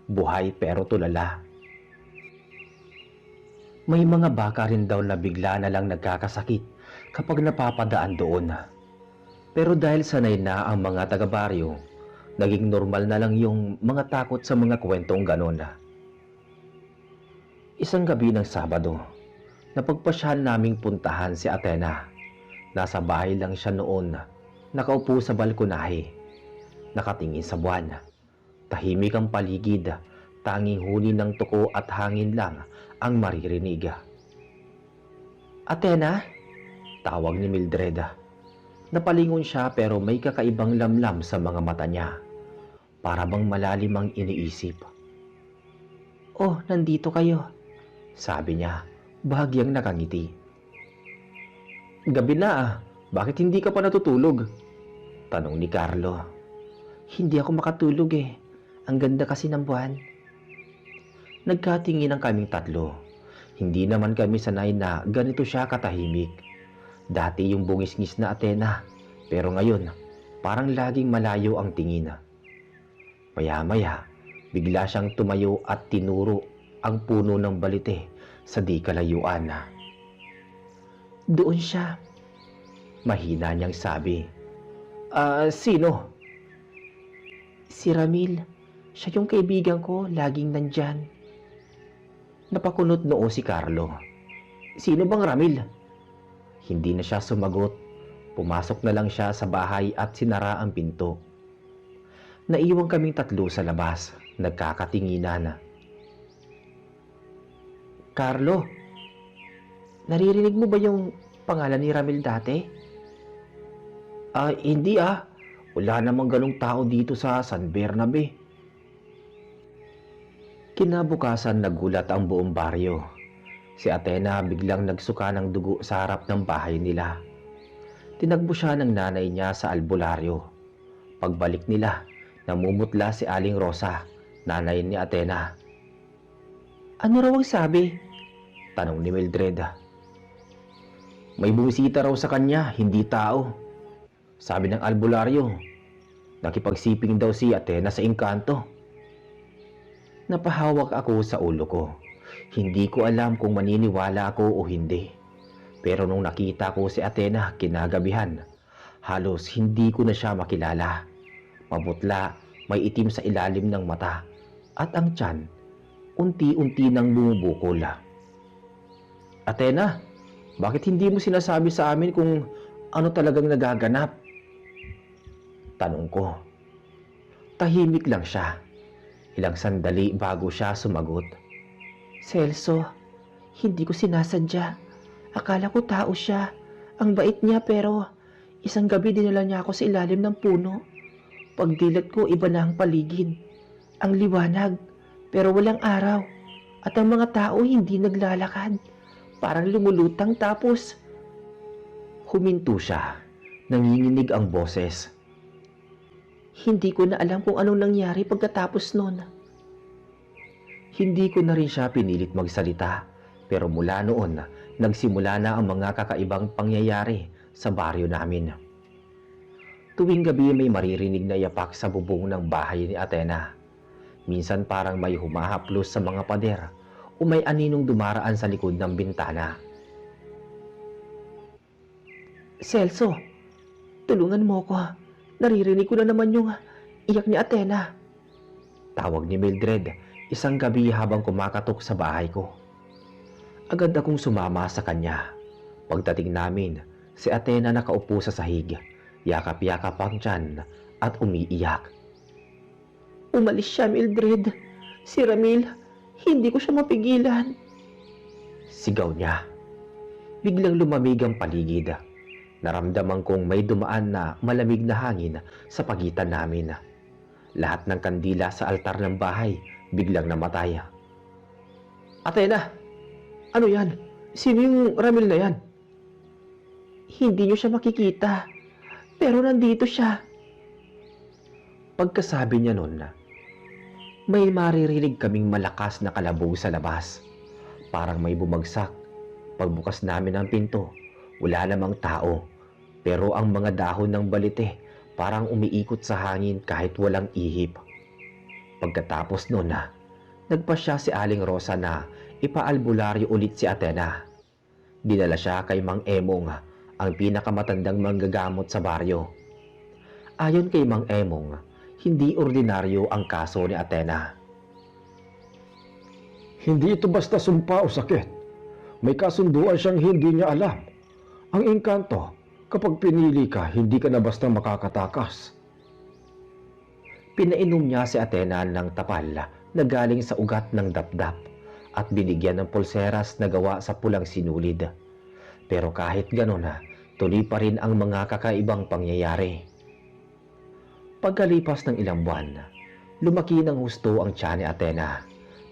Buhay pero tulala. May mga baka rin daw na bigla na lang nagkakasakit kapag napapadaan doon. Pero dahil sanay na ang mga taga-baryo, naging normal na lang yung mga takot sa mga kwentong ganon. Isang gabi ng Sabado, napagpasyahan naming puntahan si Athena. Nasa bahay lang siya noon, nakaupo sa balkonahe, nakatingin sa buwan. Tahimik ang paligid, tanging huni ng tuko at hangin lang ang maririnig. "Athena?" Tawag ni Mildred. Napalingon siya pero may kakaibang lamlam sa mga mata niya. Para bang malalim ang iniisip. "Oh, nandito kayo," sabi niya, bahagyang nakangiti. "Gabi na ah, bakit hindi ka pa natutulog?" Tanong ni Carlo. "Hindi ako makatulog eh, ang ganda kasi ng buwan." Nagkatingin ang kaming tatlo. Hindi naman kami sanay na ganito siya katahimik. Dati yung bungis-ngis na Athena, pero ngayon parang laging malayo ang tingin. Maya-maya, bigla siyang tumayo at tinuro ang puno ng balite sa di kalayuan. "Doon siya," mahina niyang sabi. Sino?" "Si Ramil. Siya yung kaibigan ko, laging nandyan." Napakunot noo si Carlo. "Sino bang Ramil?" Hindi na siya sumagot. Pumasok na lang siya sa bahay at sinara ang pinto. Naiwan kaming tatlo sa labas, nagkakatinginan. "Carlo, naririnig mo ba yung pangalan ni Ramil dati?" Hindi ah. Wala namang ganong tao dito sa San Bernabe." Kinabukasan nagulat ang buong baryo. Si Athena biglang nagsuka ng dugo sa harap ng bahay nila. Tinagbo siya ng nanay niya sa albularyo. Pagbalik nila, namumutla si Aling Rosa, nanay ni Athena. "Ano raw ang sabi?" tanong ni Mildred. "May bumisita raw sa kanya, hindi tao. Sabi ng albularyo, nakipagsiping daw si Athena sa engkanto." Napahawak ako sa ulo ko. Hindi ko alam kung maniniwala ako o hindi. Pero nung nakita ko si Athena kinagabihan, halos hindi ko na siya makilala. Maputla, may itim sa ilalim ng mata, at ang tiyan, unti-unti nang bumubukol. "Athena, bakit hindi mo sinasabi sa amin kung ano talagang nagaganap?" tanong ko. Tahimik lang siya. Ilang sandali bago siya sumagot. "Celso, hindi ko sinasadya. Akala ko tao siya. Ang bait niya pero isang gabi dinala niya ako sa ilalim ng puno. Pagdilat ko iba na ang paligid. Ang liwanag pero walang araw. At ang mga tao hindi naglalakad. Parang lumulutang tapos..." Huminto siya. Nanginginig ang boses. Hindi ko na alam kung anong nangyari pagkatapos nun. Hindi ko na rin siya pinilit magsalita, pero mula noon, nagsimula na ang mga kakaibang pangyayari sa baryo namin. Tuwing gabi may maririnig na yapak sa bubong ng bahay ni Athena. Minsan parang may humahaplos sa mga pader o may aninong dumaraan sa likod ng bintana. "Celso, tulungan mo ko. Naririnig ko na naman yung iyak ni Athena." Tawag ni Mildred isang gabi habang kumakatok sa bahay ko. Agad akong sumama sa kanya. Pagdating namin, si Athena nakaupo sa sahig, yakap-yakap ang tiyan at umiiyak. "Umalis siya, Mildred. Si Ramil, hindi ko siya mapigilan." Sigaw niya. Biglang lumamig ang paligid. Naramdaman kong may dumaan na malamig na hangin sa pagitan namin. Lahat ng kandila sa altar ng bahay biglang namatay. "Athena, ano yan? Sino yung Ramil na yan?" "Hindi niyo siya makikita, pero nandito siya." Pagkasabi niya nun, may maririnig kaming malakas na kalabog sa labas. Parang may bumagsak. Pagbukas namin ng pinto, wala namang tao, pero ang mga dahon ng balite parang umiikot sa hangin kahit walang ihip. Pagkatapos nun nagpasya si Aling Rosa na ipaalbularyo ulit si Athena. Dinala siya kay Mang Emong, ang pinakamatandang manggagamot sa baryo. Ayon kay Mang Emong, hindi ordinaryo ang kaso ni Athena. Hindi ito basta sumpa o sakit. May kasunduan siyang hindi niya alam. Ang engkanto, kapag pinili ka, hindi ka na basta makakatakas. Pinainom niya si Athena ng tapal na galing sa ugat ng dapdap at binigyan ng pulseras na gawa sa pulang sinulid. Pero kahit ganon, tuloy pa rin ang mga kakaibang pangyayari. Pagkalipas ng ilang buwan, lumaki ng husto ang tiyan ni Athena.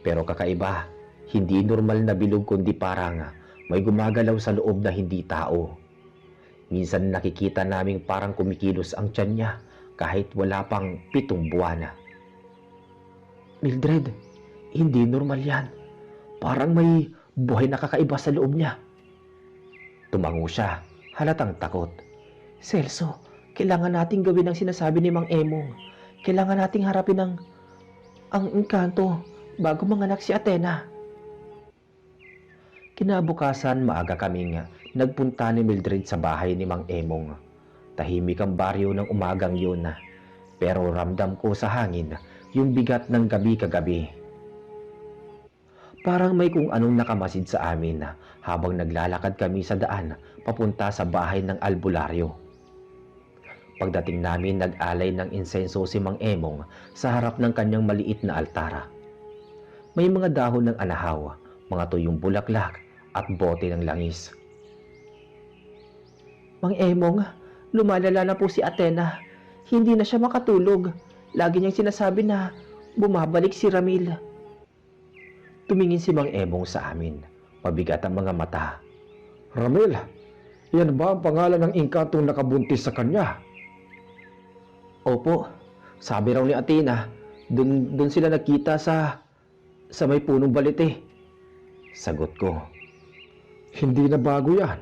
Pero kakaiba, hindi normal na bilog kundi parang may gumagalaw sa loob na hindi tao. Minsan nakikita naming parang kumikilos ang tiyan niya kahit wala pang 7 buwan. Mildred, hindi normal yan. Parang may buhay na kakaiba sa loob niya. Tumango siya, halatang takot. Celso, kailangan nating gawin ang sinasabi ni Mang Emong. Kailangan nating harapin ang engkanto bago manganak si Athena. Kinabukasan, maaga kaming nagpunta ni Mildred sa bahay ni Mang Emong. Tahimik ang baryo ng umagang yun, pero ramdam ko sa hangin yung bigat ng gabi kagabi. Parang may kung anong nakamasid sa amin habang naglalakad kami sa daan papunta sa bahay ng albularyo. Pagdating namin, nag-alay ng insenso si Mang Emong sa harap ng kanyang maliit na altara. May mga dahon ng anahaw, mga tuyong bulaklak at bote ng langis. Mang Emong, lumalala na po si Athena. Hindi na siya makatulog. Lagi niyang sinasabi na bumabalik si Ramil. Tumingin si Mang Emong sa amin. Mabigat ang mga mata. Ramil, yan ba ang pangalan ng engkantong nakabuntis sa kanya? Opo, sabi raw ni Athena, dun sila nagkita sa may punong balete. Sagot ko. Hindi na bago yan.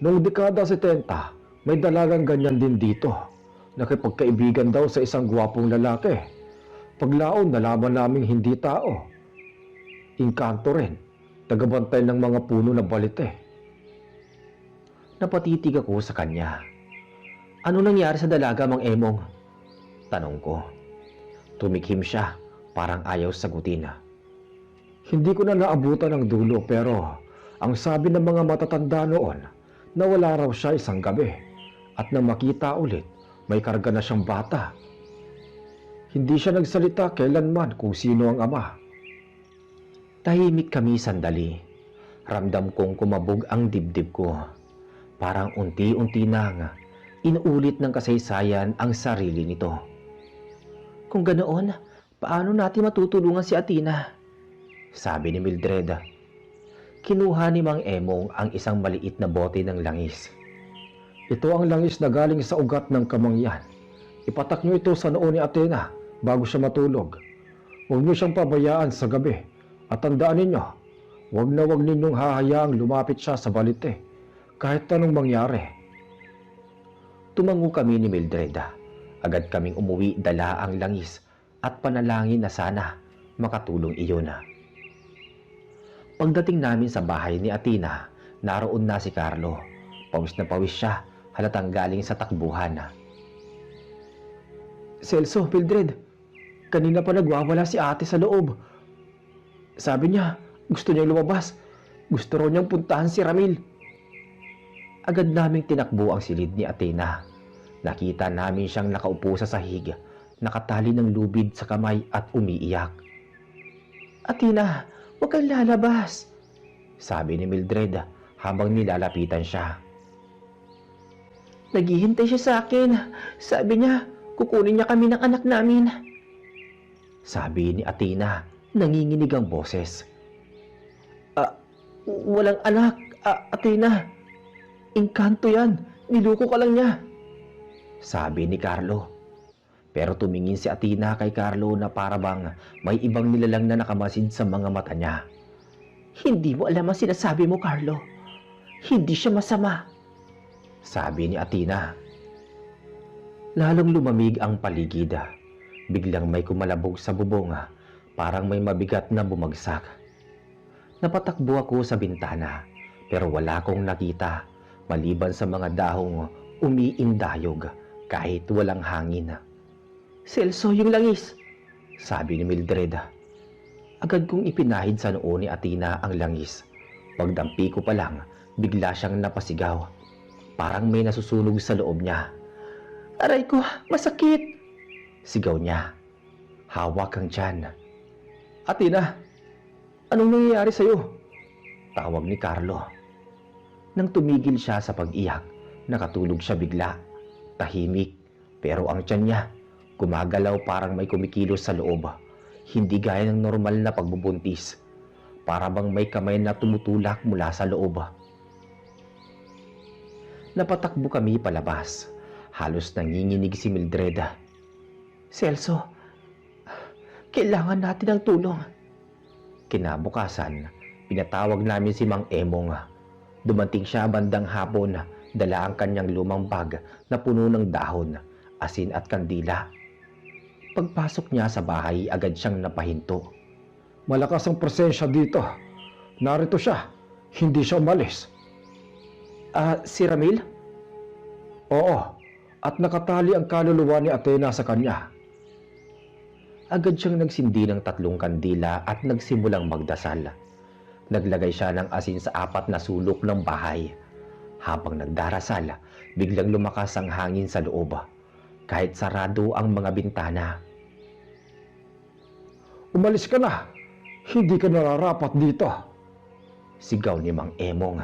Noong dekada 70, may dalagang ganyan din dito. Nakipagkaibigan daw sa isang gwapong lalaki. Paglaon, nalaman naming hindi tao. Engkanto rin, tagabantay ng mga puno na balete. Napatitig ako sa kanya. Ano nangyari sa dalaga, Mang Emong? Tanong ko. Tumikhim siya, parang ayaw sagutin. Hindi ko na naabutan ang dulo pero ang sabi ng mga matatanda noon, nawala raw siya isang gabi at nang makita ulit, may karga na siyang bata. Hindi siya nagsalita kailanman kung sino ang ama. Tahimik kami sandali. Ramdam kong kumabog ang dibdib ko. Parang unti-unti nang inuulit ng kasaysayan ang sarili nito. Kung ganoon, paano natin matutulungan si Athena? Sabi ni Mildred. Kinuha ni Mang Emong ang isang maliit na bote ng langis. Ito ang langis na galing sa ugat ng kamangyan. Ipatak niyo ito sa noo ni Athena bago siya matulog. Huwag niyo siyang pabayaan sa gabi. At tandaan ninyo, huwag na huwag ninyong hahayaang lumapit siya sa balite kahit anong mangyari. Tumango kami ni Mildred. Agad kaming umuwi, dala ang langis at panalangin na sana makatulong iyon. Pagdating namin sa bahay ni Athena, naroon na si Carlo. Pawis na pawis siya, halatang galing sa takbuhan. Celso, Mildred, kanina pa nagwawala si ate sa loob. Sabi niya, gusto niyang lumabas. Gusto raw niyang puntahan si Ramil. Agad naming tinakbo ang silid ni Athena. Nakita namin siyang nakaupo sa sahig, nakatali ng lubid sa kamay at umiiyak. Athena, huwag kang lalabas, sabi ni Mildred habang nilalapitan siya. Naghihintay siya sa akin. Sabi niya, kukunin niya kami ng anak namin. Sabi ni Athena, nanginginig ang boses. Walang anak, Athena. Engkanto yan. Niluko ka lang niya. Sabi ni Carlo. Pero tumingin si Athena kay Carlo na para bang may ibang nilalang na nakamasid sa mga mata niya. Hindi mo alam ang sinasabi mo, Carlo. Hindi siya masama. Sabi ni Athena. Lalong lumamig ang paligid. Biglang may kumalabog sa bubong, parang may mabigat na bumagsak. Napatakbo ako sa bintana pero wala akong nakita maliban sa mga dahong umiindayog kahit walang hangin. "Celso, yung langis!" sabi ni Mildred. Agad kong ipinahid sa noo ni Athena ang langis. Pagdampi ko pa lang, bigla siyang napasigaw. Parang may nasusunog sa loob niya. "Aray ko, masakit!" sigaw niya. Hawak ang tiyan. "Athena, anong nangyayari sa'yo?" tawag ni Carlo. Nang tumigil siya sa pag-iyak, nakatulog siya bigla. Tahimik, pero ang tiyan niya, gumagalaw parang may kumikilos sa loob. Hindi gaya ng normal na pagbubuntis. Para bang may kamay na tumutulak mula sa loob. Napatakbo kami palabas. Halos nanginginig si Mildred. "Celso, kailangan natin ng tulong." Kinabukasan, pinatawag namin si Mang Emong. Dumating siya bandang hapon, dala ang kanyang lumang bag na puno ng dahon, asin at kandila. Pagpasok niya sa bahay, agad siyang napahinto. Malakas ang presensya dito. Narito siya. Hindi siya umalis. Si Ramil? Oo, at nakatali ang kaluluwa ni Athena sa kanya. Agad siyang nagsindi ng 3 kandila at nagsimulang magdasal. Naglagay siya ng asin sa 4 na sulok ng bahay. Habang nagdarasal, biglang lumakas ang hangin sa loob, kahit sarado ang mga bintana. "Umalis ka na. Hindi ka nararapat dito." Sigaw ni Mang Emong.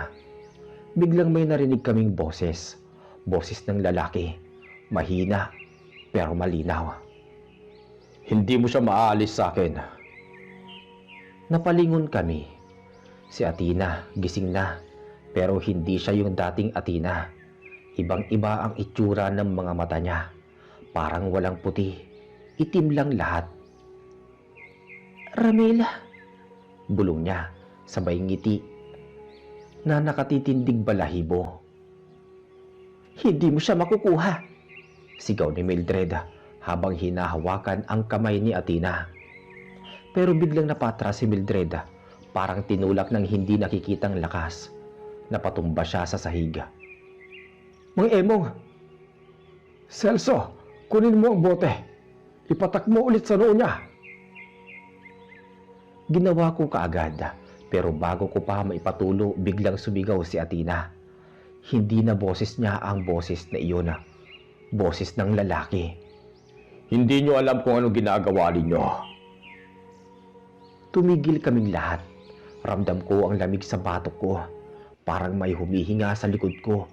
Biglang may narinig kaming boses. Boses ng lalaki. Mahina, pero malinaw. "Hindi mo siya maaalis sa akin." Napalingon kami. Si Athena, gising na, pero hindi siya yung dating Athena. Ibang-iba ang itsura ng mga mata niya. Parang walang puti. Itim lang lahat. "Ramil," bulong niya, sabay ngiti na nakatitindig balahibo. "Hindi mo siya makukuha," sigaw ni Mildred habang hinahawakan ang kamay ni Athena. Pero biglang napatras si Mildred, parang tinulak ng hindi nakikitang lakas. Napatumba siya sa sahig. "Mang Emong! Celso, kunin mo ang bote. Ipatak mo ulit sa noo niya." Ginawa ko kaagad, pero bago ko pa maipatulo, biglang sumigaw si Athena. Hindi na boses niya ang boses na iyon. Boses ng lalaki. "Hindi niyo alam kung anong ginagawa ninyo." Tumigil kaming lahat. Ramdam ko ang lamig sa batok ko. Parang may humihinga sa likod ko.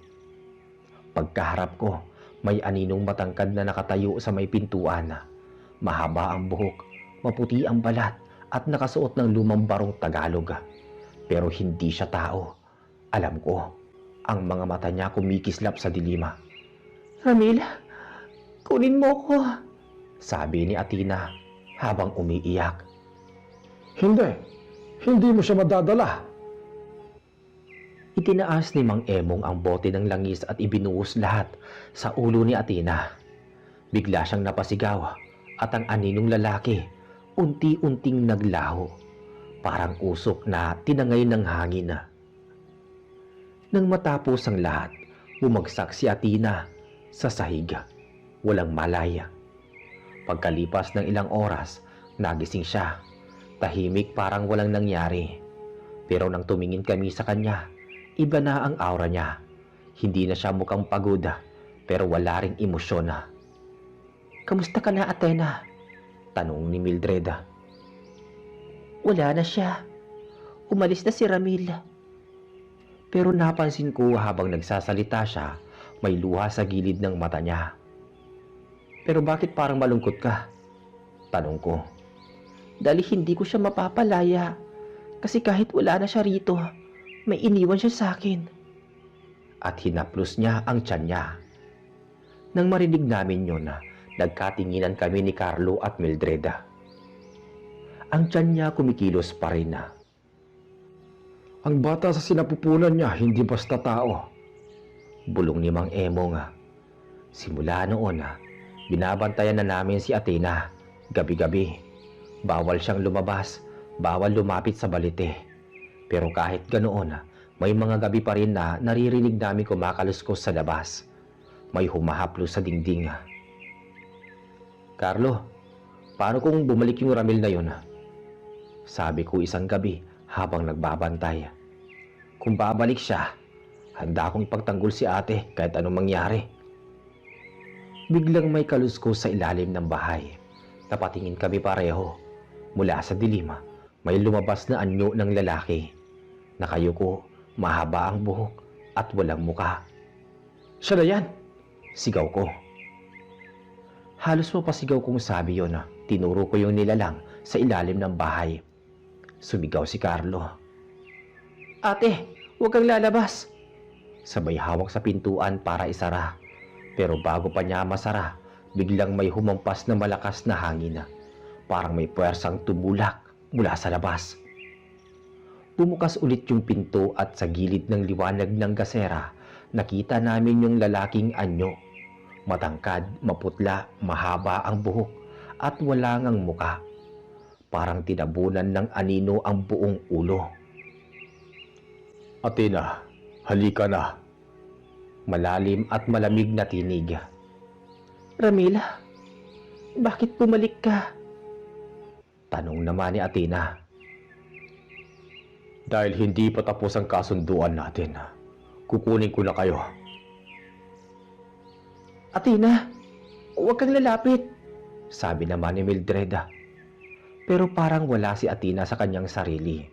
Pagkaharap ko, may aninong matangkad na nakatayo sa may pintuan. Mahaba ang buhok, maputi ang balat, at nakasuot ng lumang barong Tagalog. Pero hindi siya tao. Alam ko, ang mga mata niya kumikislap sa dilima. "Ramil, kunin mo ko," sabi ni Athena habang umiiyak. Hindi mo siya madadala." Itinaas ni Mang Emong ang bote ng langis at ibinuhos lahat sa ulo ni Athena. Bigla siyang napasigaw at ang aninong lalaki unti-unting naglaho, parang usok na tinangay ng hangin. Nang matapos ang lahat, bumagsak si Athena sa sahig. Walang malaya. Pagkalipas ng ilang oras, nagising siya. Tahimik, parang walang nangyari. Pero nang tumingin kami sa kanya, iba na ang aura niya. Hindi na siya mukhang pagod, pero wala ring emosyon. "Kamusta ka na, Athena?" tanong ni Mildred. "Wala na siya. Umalis na si Ramil." Pero napansin ko habang nagsasalita siya, may luha sa gilid ng mata niya. "Pero bakit parang malungkot ka?" tanong ko. "Dahil hindi ko siya mapapalaya. Kasi kahit wala na siya rito, may iniwan siya sa akin." At hinaplos niya ang tiyan niya. Nang marinig namin yun, nagkatinginan kami ni Carlo at Mildred. Ang tiyan niya kumikilos pa rin. "Ang bata sa sinapupunan niya, hindi basta tao." Bulong ni Mang Emong. Simula noon, binabantayan na namin si Athena. Gabi-gabi. Bawal siyang lumabas, bawal lumapit sa balite. Pero kahit ganoon, may mga gabi pa rin na naririnig namin kumakaluskos sa labas. May humahaplo sa dingding. Carlo, paano kung bumalik yung Ramil na yun? Sabi ko isang gabi habang nagbabantay. Kung babalik siya, handa akong ipagtanggol si ate kahit anong mangyari. Biglang may kaluskos sa ilalim ng bahay. Napatingin kami pareho. Mula sa dilim, may lumabas na anyo ng lalaki. Nakayuko, mahaba ang buhok at walang muka. Siya na yan! Sigaw ko. Halos mapasigaw kong sabi yon. Tinuro ko yung nilalang sa ilalim ng bahay. Sumigaw si Carlo. Ate, huwag kang lalabas! Sabay hawak sa pintuan para isara. Pero bago pa niya masara, biglang may humampas na malakas na hangin. Parang may puwersang tumulak mula sa labas. Bumukas ulit yung pinto at sa gilid ng liwanag ng gasera, nakita namin yung lalaking anyo. Matangkad, maputla, mahaba ang buhok at wala ngang muka. Parang tinabunan ng anino ang buong ulo. Athena, halika na. Malalim at malamig na tinig. Ramila, bakit bumalik ka? Tanong naman ni Athena. Dahil hindi pa tapos ang kasunduan natin, kukunin ko na kayo. Athena, huwag kang lalapit, sabi naman ni Mildred. Pero parang wala si Athena sa kanyang sarili.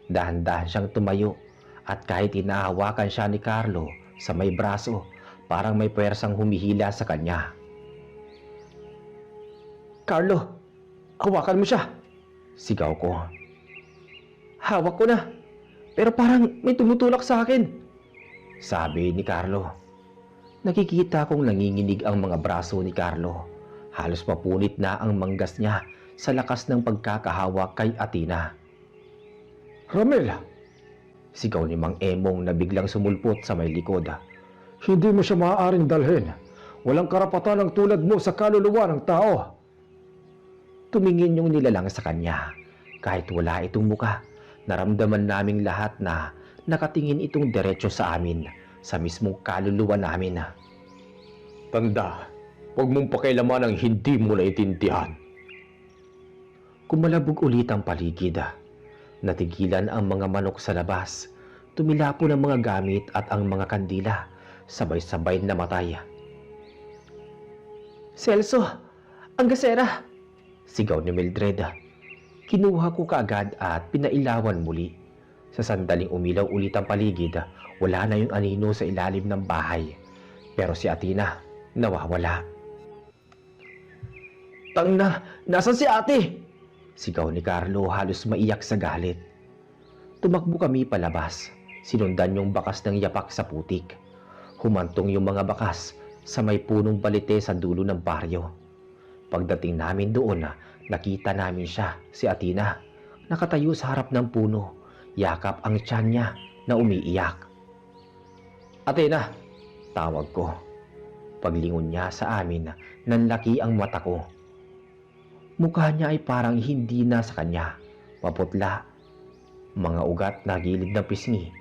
Dahan-dahan siyang tumayo at kahit inahawakan siya ni Carlo sa may braso, parang may puwersang humihila sa kanya. Carlo, hawakan mo siya! Sigaw ko. Hawak ko na, pero parang may tumutulak sa akin, sabi ni Carlo. Nakikita kong nanginginig ang mga braso ni Carlo. Halos mapunit na ang manggas niya sa lakas ng pagkakahawak kay Athena. Ramil, Sigaw ni Mang Emong na biglang sumulpot sa may likod. hindi mo siya maaaring dalhin. Walang karapatan ng tulad mo sa kaluluwa ng tao. Tumingin yung nilalang sa kanya. Kahit wala itong muka, naramdaman naming lahat na nakatingin itong diretso sa amin, sa mismong kaluluwa namin. Tanda, huwag mong pakialaman ang hindi mo naiintindihan. Kumalabog ulit ang paligid. Natigilan ang mga manok sa labas. Tumilapon ang mga gamit at ang mga kandila. Sabay-sabay namatay. Celso, ang gasera! Sigaw ni Mildred. Kinuha ko kaagad at pinailawan muli. Sa sandaling umilaw ulit ang paligid, wala na yung anino sa ilalim ng bahay. Pero si Athena, nawawala. Tangna, nasan si ate? Sigaw ni Carlo halos maiyak sa galit. Tumakbo kami palabas. Sinundan yung bakas ng yapak sa putik. Humantong yung mga bakas sa may punong balite sa dulo ng baryo. Pagdating namin doon, nakita namin siya, si Athena, nakatayo sa harap ng puno. Yakap ang tiyan niya na umiiyak. Athena, tawag ko. Paglingon niya sa amin, nanlaki ang mata ko. Mukha niya ay parang hindi na sa kanya, maputla, mga ugat na gilid ng pisngi,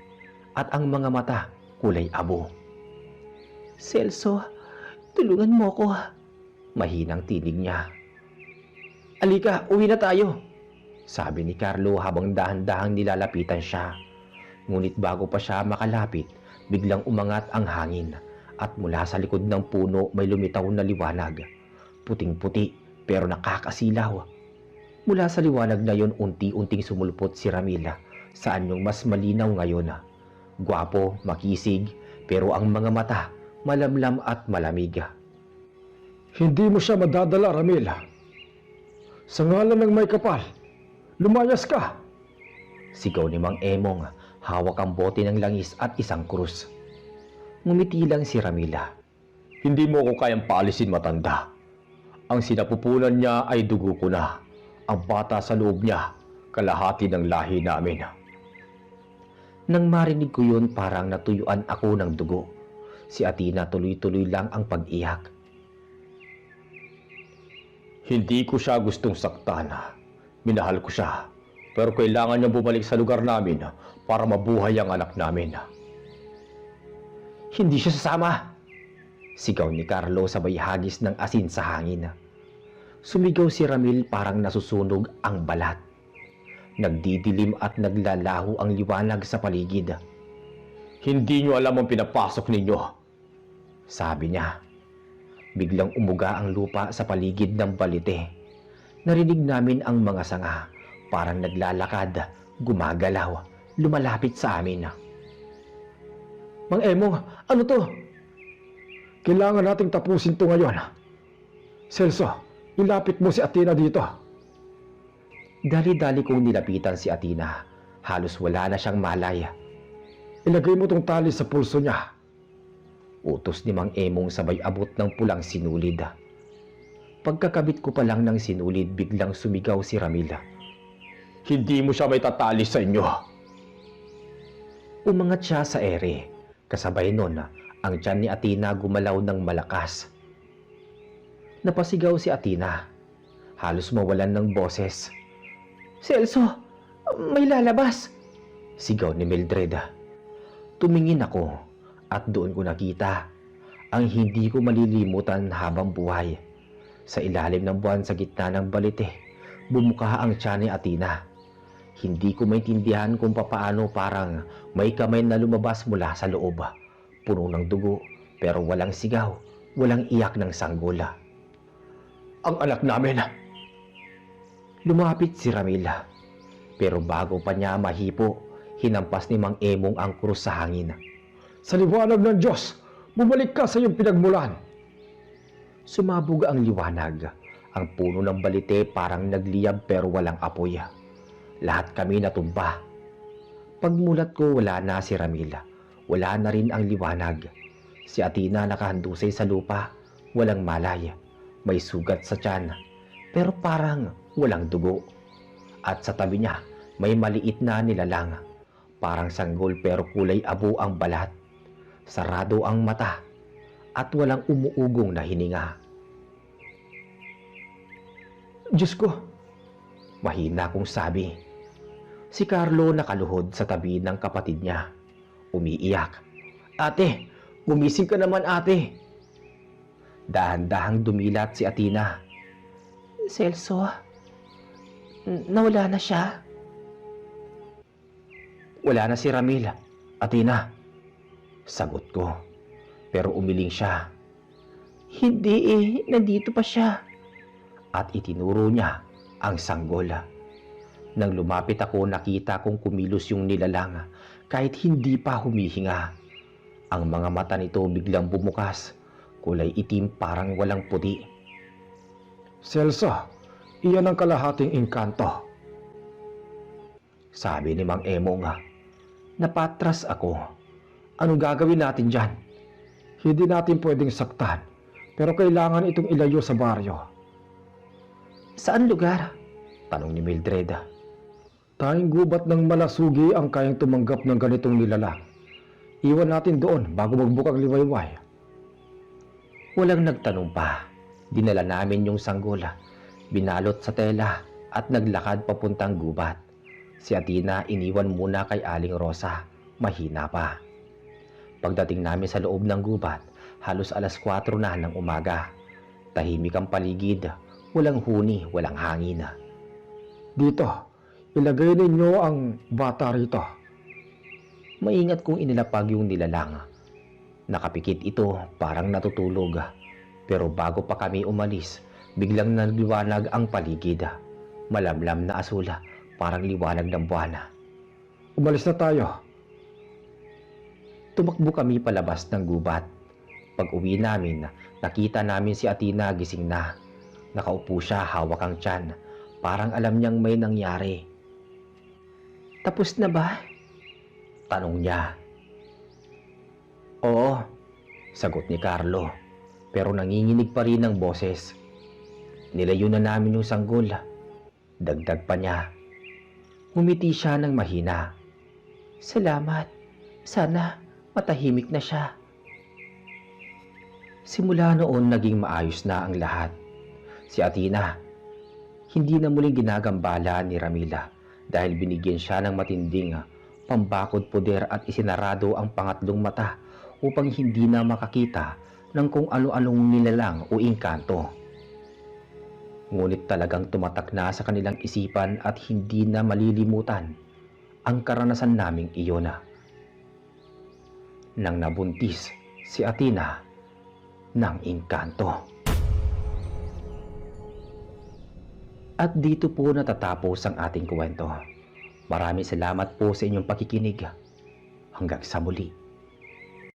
at ang mga mata kulay abo. Celso, tulungan mo ko. Mahinang tinig niya. Alika, uwi na tayo, sabi ni Carlo habang dahan-dahang nilalapitan siya. Ngunit bago pa siya makalapit, biglang umangat ang hangin at mula sa likod ng puno may lumitaw na liwanag. Puting-puti pero nakakasilaw. Mula sa liwanag na yon unti-unting sumulpot si Ramila sa anyong mas malinaw ngayon. Gwapo, makisig, pero ang mga mata malamlam at malamig. Hindi mo siya madadala, Ramil. Sa ngalan ng may kapal, lumayas ka! Sigaw ni Mang Emong, hawak ang bote ng langis at isang krus. Ngumiti lang si Ramila. Hindi mo ko kayang paalisin, matanda. Ang sinapupunan niya ay dugo ko na. Ang bata sa loob niya, kalahati ng lahi namin. Nang marinig ko yun, parang natuyuan ako ng dugo. Si Athena tuloy-tuloy lang ang pag-iyak. Hindi ko siya gustong saktan. Minahal ko siya. Pero kailangan niya bumalik sa lugar namin para mabuhay ang anak namin. Hindi siya sasama! Sigaw ni Carlo sabay hagis ng asin sa hangin. Sumigaw si Ramil parang nasusunog ang balat. Nagdidilim at naglalaho ang liwanag sa paligid. Hindi niyo alam ang pinapasok ninyo. Sabi niya. Biglang umuga ang lupa sa paligid ng balite. Narinig namin ang mga sanga, parang naglalakad, gumagalaw, lumalapit sa amin. Mang Emong, ano to? Kailangan nating tapusin to ngayon. Celso, ilapit mo si Athena dito. Dali-dali kong nilapitan si Athena. Halos wala na siyang malay. Ilagay mo tong tali sa pulso niya. Utos ni Mang Emong sabay abot ng pulang sinulid. Pagkakabit ko pa lang ng sinulid, biglang sumigaw si Ramil. Hindi mo siya may tatali sa inyo. Umangat siya sa ere. Kasabay nun, ang tiyan ni Athena gumalaw ng malakas. Napasigaw si Athena. Halos mawalan ng boses. Celso, may lalabas! Sigaw ni Mildred. Tumingin ako at doon ko nakita ang hindi ko malilimutan habang buhay. Sa ilalim ng buwan sa gitna ng balite, bumuka ang tiyan ni Athena. Hindi ko maintindihan kung papaano parang may kamay na lumabas mula sa loob. Puno ng dugo pero walang sigaw, walang iyak ng sanggola. Ang anak namin. Lumapit si Ramil. Pero bago pa niya mahipo, hinampas ni Mang Emong ang krus sa hangin. Sa liwanag ng Diyos, bumalik ka sa iyong pinagmulan. Sumabog ang liwanag. Ang puno ng balite parang nagliyab pero walang apoy. Lahat kami natumba. Pagmulat ko, wala na si Ramil. Wala na rin ang liwanag. Si Athena nakahandusay sa lupa. Walang malay. May sugat sa tiyan. Pero parang walang dugo. At sa tabi niya, may maliit na nilalang. Parang sanggol pero kulay abo ang balat. Sarado ang mata. At walang umuugong na hininga. Diyos ko, mahina kong sabi. Si Carlo nakaluhod sa tabi ng kapatid niya. Umiiyak. Ate, gumising ka naman ate. Dahan-dahang dumilat si Athena. Celso, nawala na siya. Wala na si Ramil, Athena. Sagot ko. Pero umiling siya. Hindi nandito pa siya. At itinuro niya ang sanggola. Nang lumapit ako, nakita kong kumilos yung nilalang kahit hindi pa humihinga. Ang mga mata nito biglang bumukas, kulay itim parang walang puti. Celso, iyan ang kalahating engkanto. Sabi ni Mang Emong. Napatras ako. Anong gagawin natin dyan? Hindi natin pwedeng saktan, pero kailangan itong ilayo sa baryo. Saan lugar? Tanong ni Mildred. Tayong gubat ng malasugi ang kayang tumanggap ng ganitong nilalang. Iwan natin doon bago magbukang liwayway. Walang nagtanong pa. Dinala namin yung sanggola, binalot sa tela at naglakad papuntang gubat. Si Athena iniwan muna kay Aling Rosa, mahina pa. Pagdating namin sa loob ng gubat, halos 4:00 na ng umaga. Tahimik ang paligid, walang huni, walang hangin. Dito, ilagay ninyo ang bata rito. Maingat kong inilapag yung nilalang. Nakapikit ito, parang natutulog. Pero bago pa kami umalis, biglang nagliwanag ang paligid. Malamlam na asula, parang liwanag ng buwan. Umalis na tayo. Tumakbo kami palabas ng gubat. Pag uwi namin, nakita namin si Athena gising na. Nakaupo siya, hawak ang tiyan. Parang alam niyang may nangyari. Tapos na ba? Tanong niya. Oo, sagot ni Carlo. Pero nanginginig pa rin ang boses. Nilayo na namin yung sanggol. Dagdag pa niya. Ngumiti siya ng mahina. Salamat. Sana matahimik na siya. Simula noon naging maayos na ang lahat. Si Athena, hindi na muling ginagambala ni Ramila dahil binigyan siya ng matinding pambakod poder at isinarado ang pangatlong mata upang hindi na makakita ng kung ano-anong nilalang o engkanto. Ngunit talagang tumatak na sa kanilang isipan at hindi na malilimutan ang karanasan naming iyon. Nang nabuntis si Athena ng engkanto. At dito po natatapos ang ating kwento. Maraming salamat po sa inyong pakikinig. Hanggang sa muli.